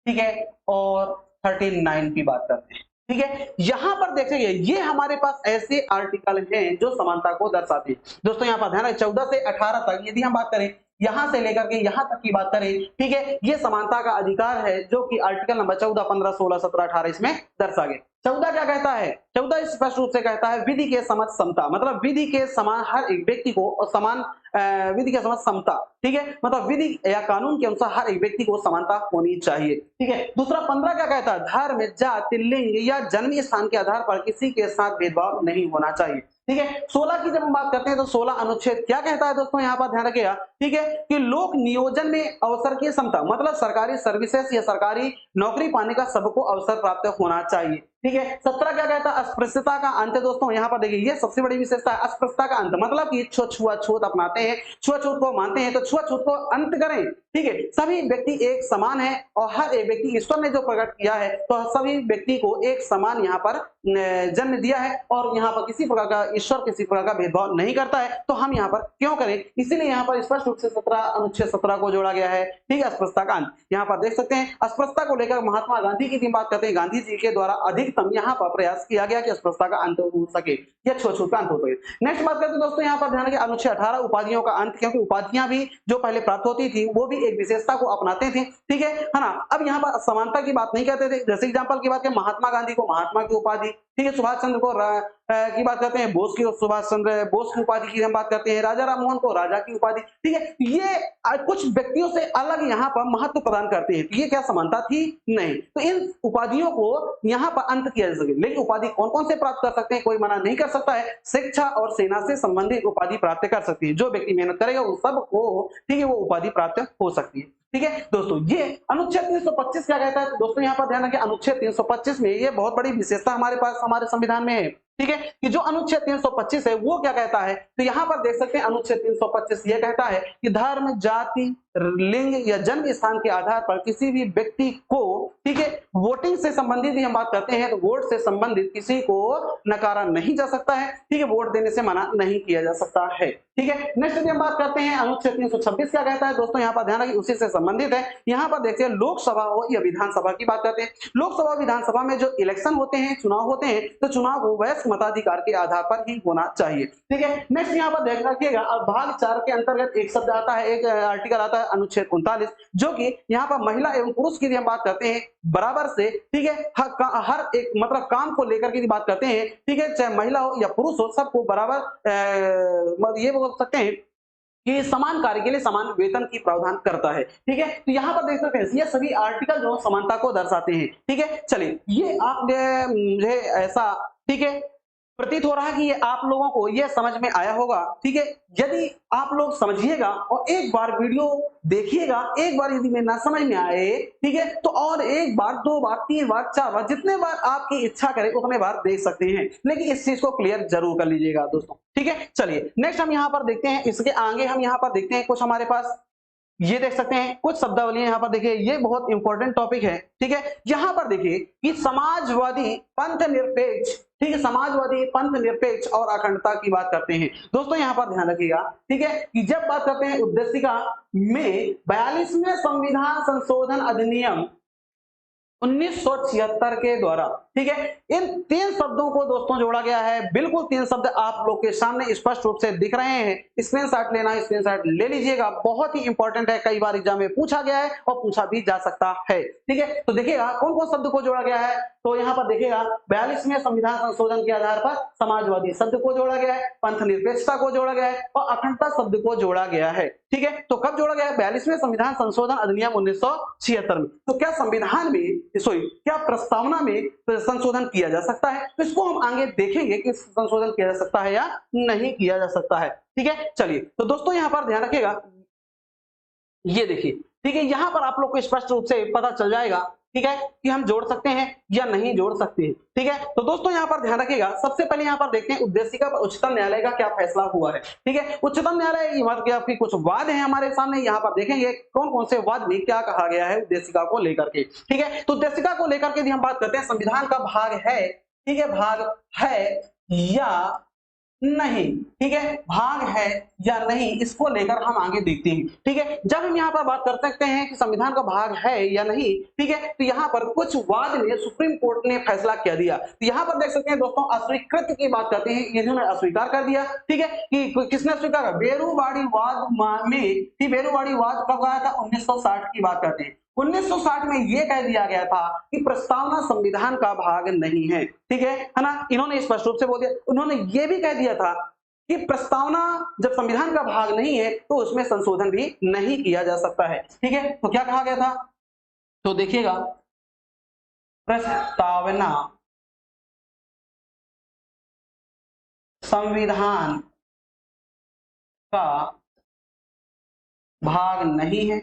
ठीक है, और 39 की बात करते हैं। ठीक है, यहां पर देखेंगे ये हमारे पास ऐसे आर्टिकल हैं जो समानता को दर्शाते हैं। दोस्तों यहां पर ध्यान रखें 14 से 18 तक यदि हम बात करें, यहां से लेकर के यहां तक की बात करें, ठीक है, ये समानता का अधिकार है जो कि आर्टिकल नंबर 14, 15, 16, 17, 18 इसमें दर्शा गया। 14 क्या कहता है? 14 स्पष्ट रूप से कहता है विधि के समझ समता, मतलब विधि के समान हर एक व्यक्ति को समान विधि के समझ समता, ठीक है, मतलब विधि या कानून के अनुसार हर एक व्यक्ति को समानता होनी चाहिए। ठीक है, दूसरा 15 क्या कहता है? धर्म, जाति, लिंग या जन्म स्थान के आधार पर किसी के साथ भेदभाव नहीं होना चाहिए। ठीक है, 16 की जब हम बात करते हैं तो 16 अनुच्छेद क्या कहता है दोस्तों? यहाँ पर ध्यान रखिएगा, ठीक है, कि लोक नियोजन में अवसर की समता, मतलब सरकारी सर्विसेज या सरकारी नौकरी पाने का सबको अवसर प्राप्त होना चाहिए। ठीक है, 17 क्या कहता है? अस्पृश्यता का अंत। दोस्तों यहाँ पर देखिए ये सबसे बड़ी विशेषता है, अस्पृश्यता का अंत, मतलब कि छुआछूत अपनाते हैं, छुआछूत को मानते हैं, तो छुआछूत को अंत करें। ठीक है, सभी व्यक्ति एक समान है और हर एक व्यक्ति, ईश्वर ने जो प्रकट किया है तो सभी व्यक्ति को एक समान यहाँ पर जन्म दिया है और यहाँ पर किसी प्रकार का ईश्वर किसी प्रकार का भेदभाव नहीं करता है, तो हम यहाँ पर क्यों करें? इसीलिए यहाँ पर स्पष्ट रूप से 17 अनुच्छेद 17 को जोड़ा गया है। ठीक है, अस्पृश्यता का अंत। यहाँ पर देख सकते हैं अस्पृश्यता को लेकर महात्मा गांधी की बात करते हैं, गांधी जी के द्वारा अधिकतम यहाँ पर प्रयास किया गया कि अस्पृश्यता का अंत हो सके या छुआछूत का अंत हो सके। नेक्स्ट बात करते हैं दोस्तों यहाँ पर ध्यान रखिए अनुच्छेद 18 उपाधियों का अंत, क्योंकि उपाधियां भी जो पहले प्राप्त होती थी वो भी एक विशेषता को अपनाते थे। ठीक है ना? अब यहाँ पर समानता की बात नहीं करते थे, जैसे एग्जाम्पल की बात करें महात्मा गांधी को महात्मा की उपाधि, ठीक है, सुभाष चंद्र को की बात करते हैं, बोस की सुभाष चंद्र बोस की उपाधि की हम बात करते हैं, राजा राम मोहन को राजा की उपाधि। ठीक है, ये कुछ व्यक्तियों से अलग यहाँ पर महत्व प्रदान करते हैं, तो ये क्या समानता थी? नहीं। तो इन उपाधियों को यहाँ पर अंत किया जा सके, लेकिन उपाधि कौन कौन से प्राप्त कर सकते हैं? कोई मना नहीं कर सकता है, शिक्षा और सेना से संबंधित उपाधि प्राप्त कर सकती है, जो व्यक्ति मेहनत करेगा उन सबको, ठीक है, वो उपाधि प्राप्त हो सकती है। ठीक है दोस्तों, ये अनुच्छेद 325 क्या कहता है? तो दोस्तों यहाँ पर ध्यान रखिए अनुच्छेद 325 में ये बहुत बड़ी विशेषता हमारे पास हमारे संविधान में है। ठीक है, कि जो अनुच्छेद 325 है वो क्या कहता है? तो यहाँ पर देख सकते हैं अनुच्छेद 325 ये कहता है कि धर्म, जाति, लिंग या जन्म स्थान के आधार पर किसी भी व्यक्ति को, ठीक है, वोटिंग से संबंधित हम बात करते हैं तो वोट से संबंधित किसी को नकारा नहीं जा सकता है। ठीक है, वोट देने से मना नहीं किया जा सकता है। ठीक है, नेक्स्ट यदि हम बात करते हैं अनुच्छेद 326 क्या कहता है? दोस्तों यहाँ पर ध्यान रखिए उसी से संबंधित है। यहाँ पर देखिए लोकसभा हो या विधानसभा की बात करते हैं, लोकसभा विधानसभा में जो इलेक्शन होते हैं, चुनाव होते हैं, तो चुनाव वयस्क मताधिकार के आधार पर ही होना चाहिए। ठीक है, नेक्स्ट यहाँ पर देख रखिएगा अब भाग 4 के अंतर्गत एक शब्द आता है, एक आर्टिकल आता है अनुच्छेद 39, जो कि यहाँ पर महिला एवं पुरुष की हम बात करते हैं बराबर से, ठीक है, हर एक मतलब काम को लेकर के बात करते हैं। ठीक है, चाहे महिला हो या पुरुष हो सबको बराबर ये बोल सकते हैं कि समान कार्य के लिए समान वेतन की प्रावधान करता है। ठीक है, तो यहाँ पर देख सकते हैं ये सभी आर्टिकल जो समानता को दर्शाते हैं। ठीक है, चलिए ये आपने मुझे ऐसा, ठीक है, प्रतीत हो रहा है कि ये आप लोगों को ये समझ में आया होगा। ठीक है, यदि आप लोग समझिएगा और एक बार वीडियो देखिएगा, एक बार यदि में ना समझ में आए, ठीक है, तो और एक बार, 2 बार, 3 बार, 4 बार, जितने बार आपकी इच्छा करे उतने बार देख सकते हैं, लेकिन इस चीज को क्लियर जरूर कर लीजिएगा दोस्तों। ठीक है, चलिए नेक्स्ट हम यहाँ पर देखते हैं, इसके आगे हम यहाँ पर देखते हैं कुछ हमारे पास ये देख सकते हैं कुछ शब्दावली यहाँ पर देखिए, ये बहुत इंपॉर्टेंट टॉपिक है। ठीक है, यहाँ पर देखिए कि समाजवादी, पंथ निरपेक्ष, ठीक है, समाजवादी, पंथ निरपेक्ष और अखंडता की बात करते हैं। दोस्तों यहाँ पर ध्यान रखिएगा, ठीक है, कि जब बात करते हैं उद्देशिका में 42वें संविधान संशोधन अधिनियम 1976 के द्वारा, ठीक है, इन 3 शब्दों को दोस्तों जोड़ा गया है। बिल्कुल 3 शब्द आप लोग के सामने स्पष्ट रूप से दिख रहे हैं, स्क्रीनशॉट लेना है स्क्रीनशॉट ले लीजिएगा, बहुत ही इंपॉर्टेंट है, कई बार एग्जाम में पूछा गया है और पूछा भी जा सकता है। ठीक है, तो देखिएगा कौन कौन शब्द को जोड़ा गया है, तो यहाँ पर देखिएगा 42वें संविधान संशोधन के आधार पर समाजवादी शब्द को जोड़ा गया है, पंथ निरपेक्षता को जोड़ा गया है और अखंडता शब्द को जोड़ा गया है। ठीक है, तो कब जोड़ा गया है? 42वें संविधान संशोधन अधिनियम 1976 में। तो क्या संविधान में, सॉरी, क्या प्रस्तावना में संशोधन किया जा सकता है? तो इसको हम आगे देखेंगे कि संशोधन किया जा सकता है या नहीं किया जा सकता है। ठीक है, चलिए तो दोस्तों यहाँ पर ध्यान रखिएगा, ये देखिए, ठीक है, यहां पर आप लोग को स्पष्ट रूप से पता चल जाएगा, ठीक है, कि हम जोड़ सकते हैं या नहीं जोड़ सकते हैं। ठीक है, तो दोस्तों यहाँ पर ध्यान रखिएगा, सबसे पहले यहाँ पर देखते हैं उद्देशिका पर उच्चतम न्यायालय का क्या फैसला हुआ है। ठीक है, उच्चतम न्यायालय आपकी कुछ वाद है हमारे सामने, यहाँ पर देखेंगे कौन कौन से वाद में क्या कहा गया है उद्देशिका को लेकर के। ठीक है, तो उद्देशिका को लेकर के यदि हम बात करते हैं, संविधान का भाग है, ठीक है, भाग है या नहीं। ठीक है, भाग है या नहीं, इसको लेकर हम आगे देखते हैं। ठीक है, जब हम यहाँ पर बात कर सकते हैं कि संविधान का भाग है या नहीं, ठीक है, तो यहाँ पर कुछ वाद में सुप्रीम कोर्ट ने फैसला क्या दिया, तो यहाँ पर देख सकते हैं दोस्तों, अस्वीकृत की बात करते हैं, इन्होंने अस्वीकार कर दिया। ठीक है, कि किसने अस्वीकार, बेरुवाड़ी वाद में, बेरुवाड़ी वाद कब आया था, 1960 की बात करते हैं। 1960 में यह कह दिया गया था कि प्रस्तावना संविधान का भाग नहीं है। ठीक है ना, इन्होंने स्पष्ट रूप से बोल दिया। उन्होंने यह भी कह दिया था कि प्रस्तावना जब संविधान का भाग नहीं है तो उसमें संशोधन भी नहीं किया जा सकता है। ठीक है, तो क्या कहा गया था, तो देखिएगा, प्रस्तावना संविधान का भाग नहीं है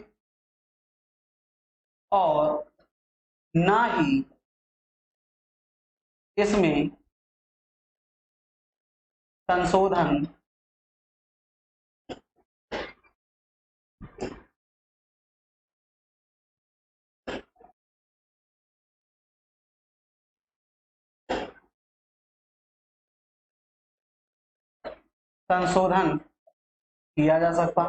और ना ही इसमें संशोधन किया जा सकता।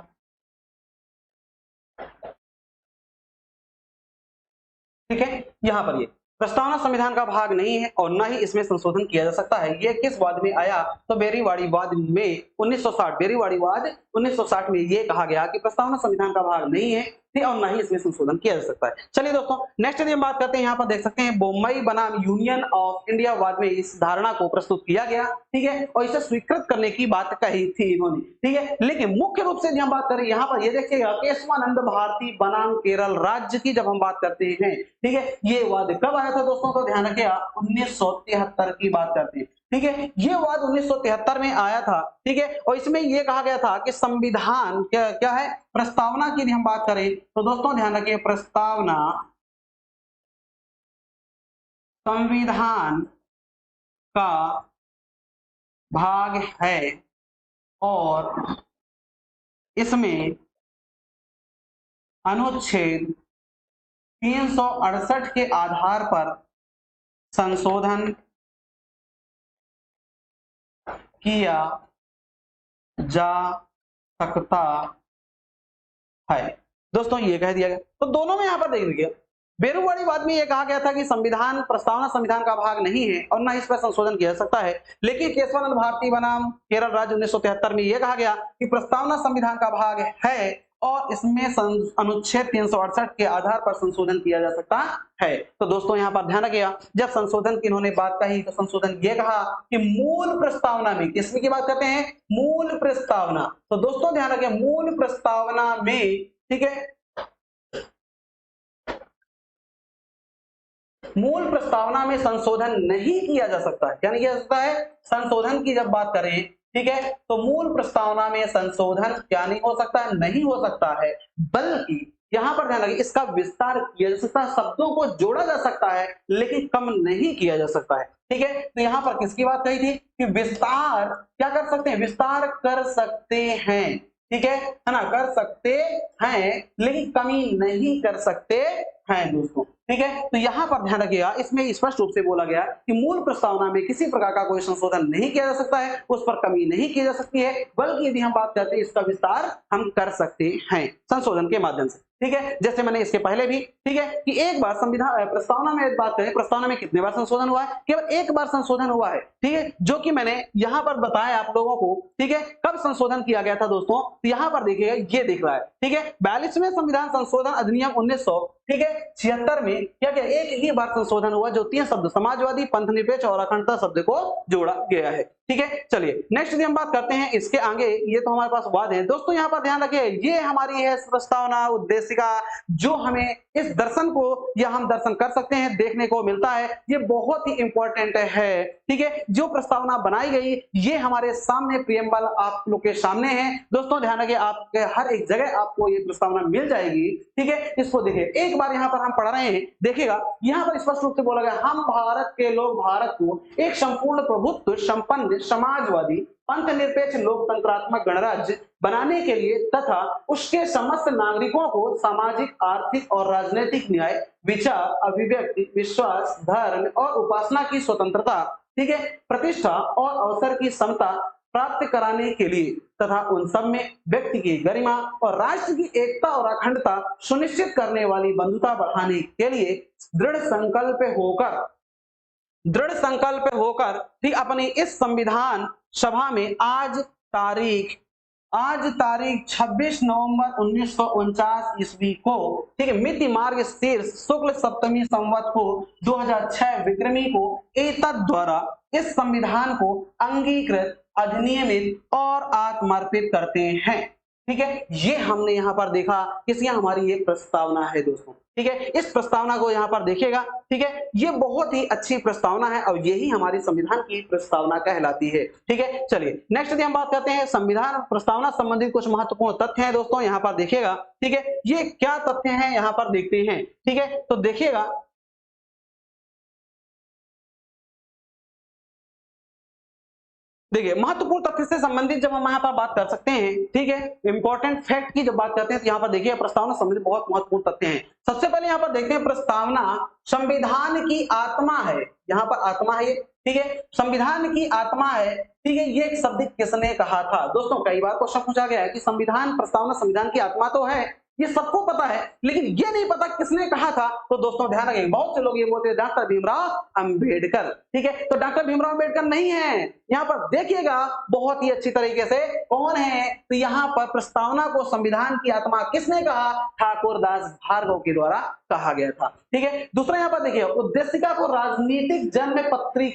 ठीक है, यहां पर ये प्रस्तावना संविधान का भाग नहीं है और ना ही इसमें संशोधन किया जा सकता है, ये किस वाद में आया, तो बेरीवाड़ी वाद में 1960, बेरीवाड़ी वाद 1960 में ये कहा गया कि प्रस्तावना संविधान का भाग नहीं है और ना ही इसमें संशोधन किया जा सकता है। चलिए दोस्तों, नेक्स्ट यदि हम बात करते हैं, यहाँ पर देख सकते हैं बम्बई बनाम यूनियन ऑफ इंडिया वाद में इस धारणा को प्रस्तुत किया गया। ठीक है, और इसे स्वीकृत करने की बात कही थी इन्होंने। ठीक है, लेकिन मुख्य रूप से यदि हम बात करें, यहाँ पर ये देखिएगा, केशवानंद भारती बनाम केरल राज्य की जब हम बात करते हैं, ठीक है, ये वाद कब आया था दोस्तों, तो ध्यान रखिएगा 1973 की बात करते हैं। ठीक है, ये वाद 1973 में आया था। ठीक है, और इसमें यह कहा गया था कि संविधान क्या है, प्रस्तावना की हम बात करें तो दोस्तों ध्यान रखिए, प्रस्तावना संविधान का भाग है और इसमें अनुच्छेद 368 के आधार पर संशोधन किया जा सकता है। दोस्तों ये कह दिया गया, तो दोनों में यहां पर देख लीजिए, बेरुवाड़ी वाद में यह कहा गया था कि संविधान, प्रस्तावना संविधान का भाग नहीं है और ना इस पर संशोधन किया जा सकता है, लेकिन केशवानंद भारती बनाम केरल राज्य 1973 में यह कहा गया कि प्रस्तावना संविधान का भाग है और इसमें अनुच्छेद 368 के आधार पर संशोधन किया जा सकता है। तो दोस्तों यहां पर ध्यान रखिएगा, जब संशोधन की इन्होंने बात कही तो संशोधन ये कहा कि मूल प्रस्तावना में, किसमें की बात करते हैं, मूल प्रस्तावना। तो दोस्तों ध्यान रखिए, मूल प्रस्तावना में, ठीक है, मूल प्रस्तावना में संशोधन नहीं किया जा सकता है। क्या नहीं किया जा सकता है, संशोधन की जब बात करें, ठीक है, तो मूल प्रस्तावना में संशोधन क्या नहीं हो सकता है, नहीं हो सकता है, बल्कि यहां पर ध्यान रखिए, इसका विस्तार किया जा सकता है, शब्दों को जोड़ा जा सकता है, लेकिन कम नहीं किया जा सकता है। ठीक है, तो यहां पर किसकी बात कही थी कि विस्तार क्या कर सकते हैं, विस्तार कर सकते हैं। ठीक है ना, कर सकते हैं लेकिन कमी नहीं कर सकते हैं दोस्तों। ठीक है, तो यहां पर ध्यान रखिएगा, इसमें स्पष्ट रूप से बोला गया कि मूल प्रस्तावना में किसी प्रकार का कोई संशोधन नहीं किया जा सकता है, उस पर कमी नहीं की जा सकती है, बल्कि यदि हम बात करते हैं इसका विस्तार हम कर सकते हैं संशोधन के माध्यम से। ठीक है, जैसे मैंने इसके पहले भी, ठीक है, कि एक बार संविधान प्रस्तावना में बात करें, प्रस्तावना में कितने बार संशोधन हुआ है, केवल एक बार संशोधन हुआ है। ठीक है, जो कि मैंने यहां पर बताया आप लोगों को। ठीक है, कब संशोधन किया गया था दोस्तों, तो यहां पर देखिएगा, ये दिख रहा है। ठीक है, 42वें संविधान संशोधन अधिनियम 1900, ठीक है, 76 में क्या क्या एक ही बार संशोधन हुआ, जो 3 शब्द समाजवादी, पंथ निरपेक्ष और अखंडता शब्द को जोड़ा गया है। ठीक है, चलिए नेक्स्ट यदि हम बात करते हैं इसके आगे, ये तो हमारे पास वाद है दोस्तों। यहां पर ध्यान रखिए, ये हमारी है प्रस्तावना उद्देशिका, जो हमें इस दर्शन को, या हम दर्शन कर सकते हैं, देखने को मिलता है, ये बहुत ही इंपॉर्टेंट है। ठीक है, जो प्रस्तावना बनाई गई, ये हमारे सामने प्रियम्बल आप लोग के सामने है दोस्तों। ध्यान रखिए, आपके हर एक जगह आपको ये प्रस्तावना मिल जाएगी। ठीक है, इसको देखिए, एक बार यहां पर हम पढ़ रहे हैं, देखिएगा यहां पर स्पष्ट रूप से बोला गया, हम भारत के लोग भारत को एक संपूर्ण प्रभुत्व संपन्न समाजवादी पंथ निरपेक्ष लोकतंत्रात्मक गणराज्य बनाने के लिए तथा उसके समस्त नागरिकों को सामाजिक, आर्थिक और राजनीतिक न्याय, विचार, अभिव्यक्ति, विश्वास, धर्म और उपासना की स्वतंत्रता, ठीक है, प्रतिष्ठा और अवसर की समता प्राप्त कराने के लिए तथा उन सब में व्यक्ति की गरिमा और राष्ट्र की एकता और अखंडता सुनिश्चित करने वाली बंधुता बढ़ाने के लिए दृढ़ संकल्प होकर ठीक अपनी इस संविधान सभा में आज तारीख 26 नवंबर 1949 ईस्वी को ठीक है मिति मार्ग शीर्ष शुक्ल सप्तमी संवत को 2006 विक्रमी को एतद द्वारा इस संविधान को अंगीकृत अधिनियमित और आत्मर्पित करते हैं। ठीक है, ये हमने यहाँ पर देखा किसी हमारी ये प्रस्तावना है दोस्तों। ठीक है, इस प्रस्तावना को यहाँ पर देखिएगा। ठीक है, ये बहुत ही अच्छी प्रस्तावना है और यही हमारी संविधान की प्रस्तावना कहलाती है। ठीक है, चलिए नेक्स्ट हम बात करते हैं संविधान प्रस्तावना संबंधित कुछ महत्वपूर्ण तथ्य हैं दोस्तों, यहाँ पर देखिएगा। ठीक है, ये क्या तथ्य हैं यहाँ पर देखते हैं। ठीक है, तो देखिएगा देखिए महत्वपूर्ण तथ्य से संबंधित जब हम यहाँ पर बात कर सकते हैं, ठीक है, इंपॉर्टेंट फैक्ट की जब बात करते हैं तो यहाँ पर देखिए प्रस्तावना संबंधित बहुत महत्वपूर्ण तथ्य हैं। सबसे पहले यहाँ पर देखते हैं प्रस्तावना संविधान की आत्मा है। यहाँ पर आत्मा है, ठीक है, संविधान की आत्मा है। ठीक है, ये एक शब्द किसने कहा था दोस्तों? कई बार क्वेश्चन पूछा गया है कि संविधान प्रस्तावना संविधान की आत्मा तो है, ये सबको पता है, लेकिन ये नहीं पता किसने कहा था। तो दोस्तों ध्यान रखें, बहुत से लोग ये बोलते हैं डॉक्टर भीमराव अंबेडकर। ठीक है, तो डॉक्टर भीमराव अंबेडकर नहीं है। यहाँ पर देखिएगा बहुत ही अच्छी तरीके से कौन है, तो यहाँ पर प्रस्तावना को संविधान की आत्मा किसने कहा? ठाकुर दास भार्गव के द्वारा कहा गया था। ठीक है, दूसरा यहाँ पर देखिए उद्देशिका को राजनीतिक जन्म पत्री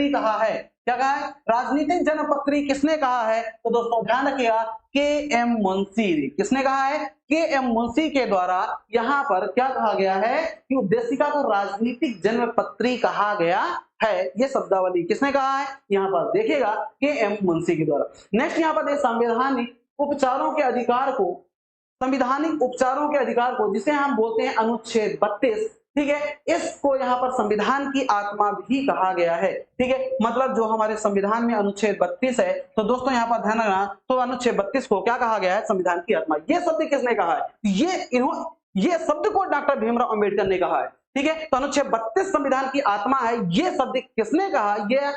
कहा है। क्या कहा है? राजनीतिक जन्मपत्री किसने कहा है? तो दोस्तों ध्यान रखिएगा के.एम. मुंशी। किसने कहा है? के.एम. मुंशी के द्वारा यहाँ पर क्या कहा गया है कि उद्देशिका को राजनीतिक जन्मपत्री कहा गया है। ये शब्दावली किसने कहा है? यहाँ पर देखिएगा के.एम. मुंशी के द्वारा। नेक्स्ट यहाँ पर संवैधानिक उपचारों के अधिकार को जिसे हम बोलते हैं अनुच्छेद 32, ठीक है, इसको यहाँ पर संविधान की आत्मा भी कहा गया है। ठीक है, मतलब जो हमारे संविधान में अनुच्छेद 32 है, तो दोस्तों यहाँ पर ध्यान रखना, तो अनुच्छेद 32 को क्या कहा गया है? संविधान की आत्मा। ये शब्द किसने कहा है? ये शब्द को डॉक्टर भीमराव अंबेडकर ने कहा है। ठीक है, तो अनुच्छेद 32 संविधान की आत्मा है, ये शब्द किसने कहा? ये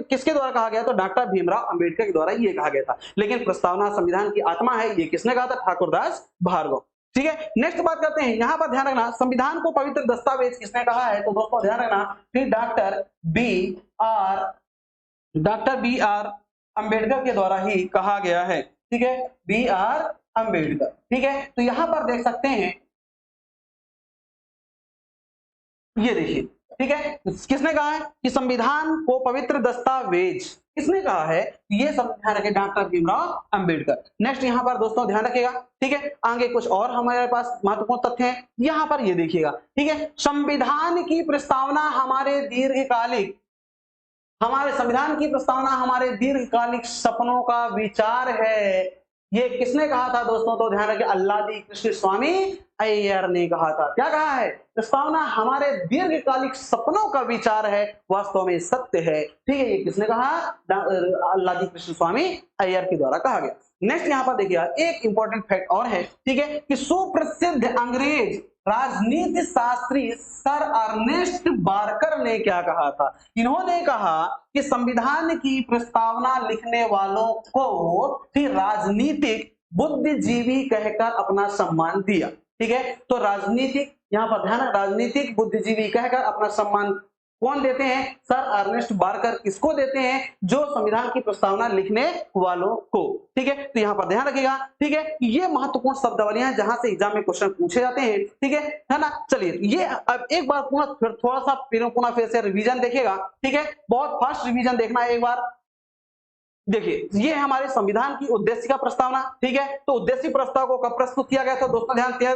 किसके द्वारा कहा गया? तो डॉक्टर भीमराव अंबेडकर के द्वारा ये कहा गया था। लेकिन प्रस्तावना संविधान की आत्मा है, ये किसने कहा था? ठाकुरदास भार्गव। ठीक है, नेक्स्ट बात करते हैं, यहां पर ध्यान रखना संविधान को पवित्र दस्तावेज किसने कहा है? तो दोस्तों ध्यान रखना फिर डॉक्टर बी आर अंबेडकर के द्वारा ही कहा गया है। ठीक है, बी आर अंबेडकर। ठीक है, तो यहां पर देख सकते हैं, ये देखिए, ठीक है, किसने कहा है कि संविधान को पवित्र दस्तावेज किसने कहा है? ये सब ध्यान रखें, डॉक्टर भीमराव अंबेडकर। नेक्स्ट यहाँ पर दोस्तों ध्यान रखिएगा। ठीक है, आगे कुछ और हमारे पास महत्वपूर्ण तथ्य हैं, यहाँ पर ये देखिएगा। ठीक है, संविधान की प्रस्तावना हमारे दीर्घकालिक सपनों का विचार है। ये किसने कहा था दोस्तों? तो ध्यान रखिए अल्लादी कृष्ण स्वामी अय्यर ने कहा था। क्या कहा है? प्रस्तावना हमारे दीर्घकालिक सपनों का विचार है, वास्तव में सत्य है। ठीक है, ये किसने कहा? अल्लादी कृष्ण स्वामी अय्यर के द्वारा कहा गया। नेक्स्ट यहाँ पर देखिए एक इंपॉर्टेंट फैक्ट और है। ठीक है, कि सुप्रसिद्ध अंग्रेज राजनीति शास्त्री सर अर्नेस्ट बार्कर ने क्या कहा था? इन्होंने कहा कि संविधान की प्रस्तावना लिखने वालों को फिर राजनीतिक बुद्धिजीवी कहकर अपना सम्मान दिया। ठीक है, तो राजनीतिक, यहाँ पर ध्यान, राजनीतिक बुद्धिजीवी कहकर अपना सम्मान कौन देते हैं? Sir Ernest Barker. किसको देते हैं? जो संविधान की प्रस्तावना लिखने वालों को। ठीक है, तो यहाँ पर ध्यान रखिएगा। ठीक है, ये महत्वपूर्ण शब्दावलियां हैं जहां से एग्जाम में क्वेश्चन पूछे जाते हैं। ठीक है ना? चलिए ये अब एक बार थोड़ा सा पुनः फिर से रिवीजन देखिएगा। ठीक है, बहुत फास्ट रिवीजन देखना है एक बार। देखिए ये हमारे संविधान की उद्देशिका प्रस्तावना। ठीक है, तो उद्देश्य प्रस्ताव को कब प्रस्तुत किया गया था दोस्तों? ध्यान, 13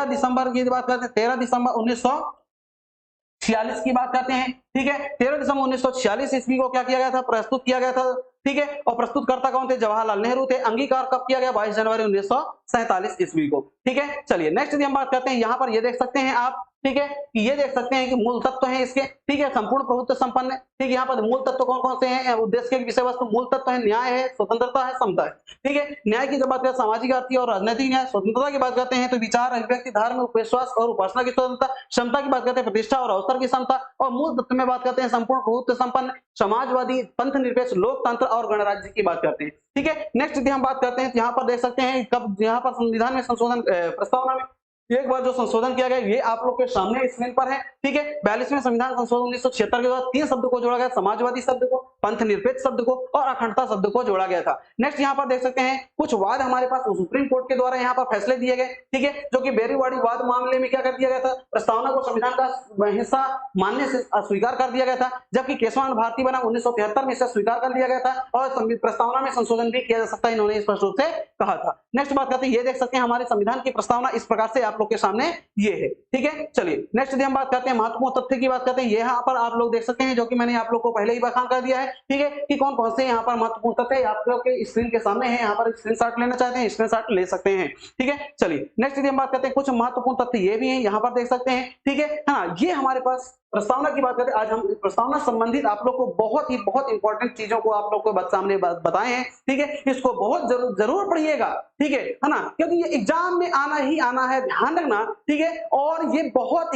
दिसंबर की बात करते हैं, 13 दिसंबर 1946 की बात करते हैं। ठीक है, 13 दिसंबर 1946 ईस्वी को क्या किया गया था? प्रस्तुत किया गया था। ठीक है, और प्रस्तुतकर्ता कौन थे? जवाहरलाल नेहरू थे। अंगीकार कब किया गया? 22 जनवरी 1947 ईस्वी को। ठीक है, चलिए नेक्स्ट हम बात करते हैं, यहाँ पर ये देख सकते हैं आप ठीक है, ये देख सकते हैं कि मूल तत्व है इसके, ठीक है, संपूर्ण प्रभुत्व संपन्न, ठीक है, यहाँ पर मूल तत्व कौन कौन से हैं, उद्देश्य के विषय वस्तु, मूल तत्व है न्याय है, स्वतंत्रता है, समता है, ठीक है। न्याय की जब बात करते हैं सामाजिक, आर्थिक और राजनीतिक न्याय, स्वतंत्रता की बात करते हैं तो विचार, अभिव्यक्ति, धर्म, विश्वास और उपासना की स्वतंत्रता, क्षमता की बात करते हैं प्रतिष्ठा और अवसर की क्षमता, और मूल तत्व में बात करते हैं संपूर्ण प्रभुत्व संपन्न, समाजवादी, पंथ निरपेक्ष, लोकतंत्र और गणराज्य की बात करते हैं, ठीक है। नेक्स्ट यदि हम बात करते हैं, यहाँ पर देख सकते हैं कब यहाँ पर संविधान में संशोधन प्रस्तावना में एक बार जो संशोधन किया गया ये आप लोग के सामने स्क्रीन पर है, ठीक है। 42वें संविधान संशोधन 1976 के बाद 3 शब्द को जोड़ा गया, समाजवादी शब्द को, पंथ निरपेक्ष शब्द को और अखंडता शब्द को जोड़ा गया था। नेक्स्ट यहाँ पर देख सकते हैं कुछ वाद हमारे पास सुप्रीम कोर्ट के द्वारा यहाँ पर फैसले दिए गए, ठीक है, जो कि बेरीवादी वाद मामले में क्या कर दिया गया था, प्रस्तावना को संविधान का हिस्सा मानने से अस्वीकार कर दिया गया था, जबकि केशवानंद भारती बनाम 1973 में इसे स्वीकार कर लिया गया था और प्रस्तावना में संशोधन भी किया जा सकता है, इन्होंने स्पष्ट रूप से कहा था। नेक्स्ट बात करते हैं, ये देख सकते हैं हमारे संविधान की प्रस्तावना इस प्रकार से आप लोग के सामने ये है, ठीक है। चलिए नेक्स्ट यदि हम बात करते हैं महत्वपूर्ण तथ्य की बात करते हैं, यहाँ पर आप लोग देख सकते हैं जो कि मैंने आप लोग को पहले ही बयान कर दिया है, ठीक है, कि कौन कौन से यहाँ पर महत्वपूर्ण तथ्य आप लोग के स्क्रीन के सामने है, यहाँ पर स्क्रीनशॉट लेना चाहते हैं स्क्रीनशॉट ले सकते हैं, ठीक है। चलिए नेक्स्ट यदि हम बात करते हैं कुछ महत्वपूर्ण तथ्य ये भी है, यहाँ पर देख सकते हैं, ठीक है ना, ये हमारे पास प्रस्तावना की बात करें, आज हम प्रस्तावना संबंधित आप लोग को बहुत इंपॉर्टेंट चीजों को आप लोग को सामने बताए हैं, ठीक है, इसको बहुत जरूर पढ़िएगा, ठीक है ना, क्योंकि ये एग्जाम में आना ही आना है, ध्यान रखना, ठीक है। और ये बहुत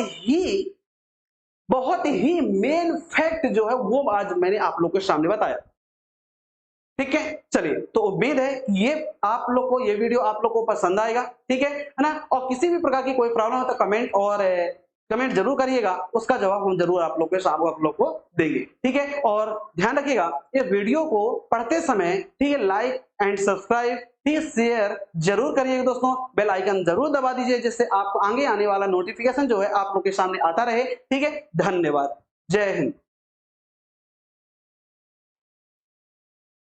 ही मेन फैक्ट जो है वो आज मैंने आप लोग के सामने बताया, ठीक है। चलिए तो उम्मीद है ये आप लोग को ये वीडियो आप लोग को पसंद आएगा, ठीक है ना, और किसी भी प्रकार की कोई प्रॉब्लम हो तो कमेंट जरूर करिएगा, उसका जवाब हम जरूर आप लोग को देंगे, ठीक है। और ध्यान रखिएगा ये वीडियो को पढ़ते समय, ठीक है, लाइक एंड सब्सक्राइब, ठीक है, शेयर जरूर करिएगा दोस्तों, बेल आइकन जरूर दबा दीजिए जिससे आपको आगे आने वाला नोटिफिकेशन जो है आप लोग के सामने आता रहे, ठीक है। धन्यवाद, जय हिंद।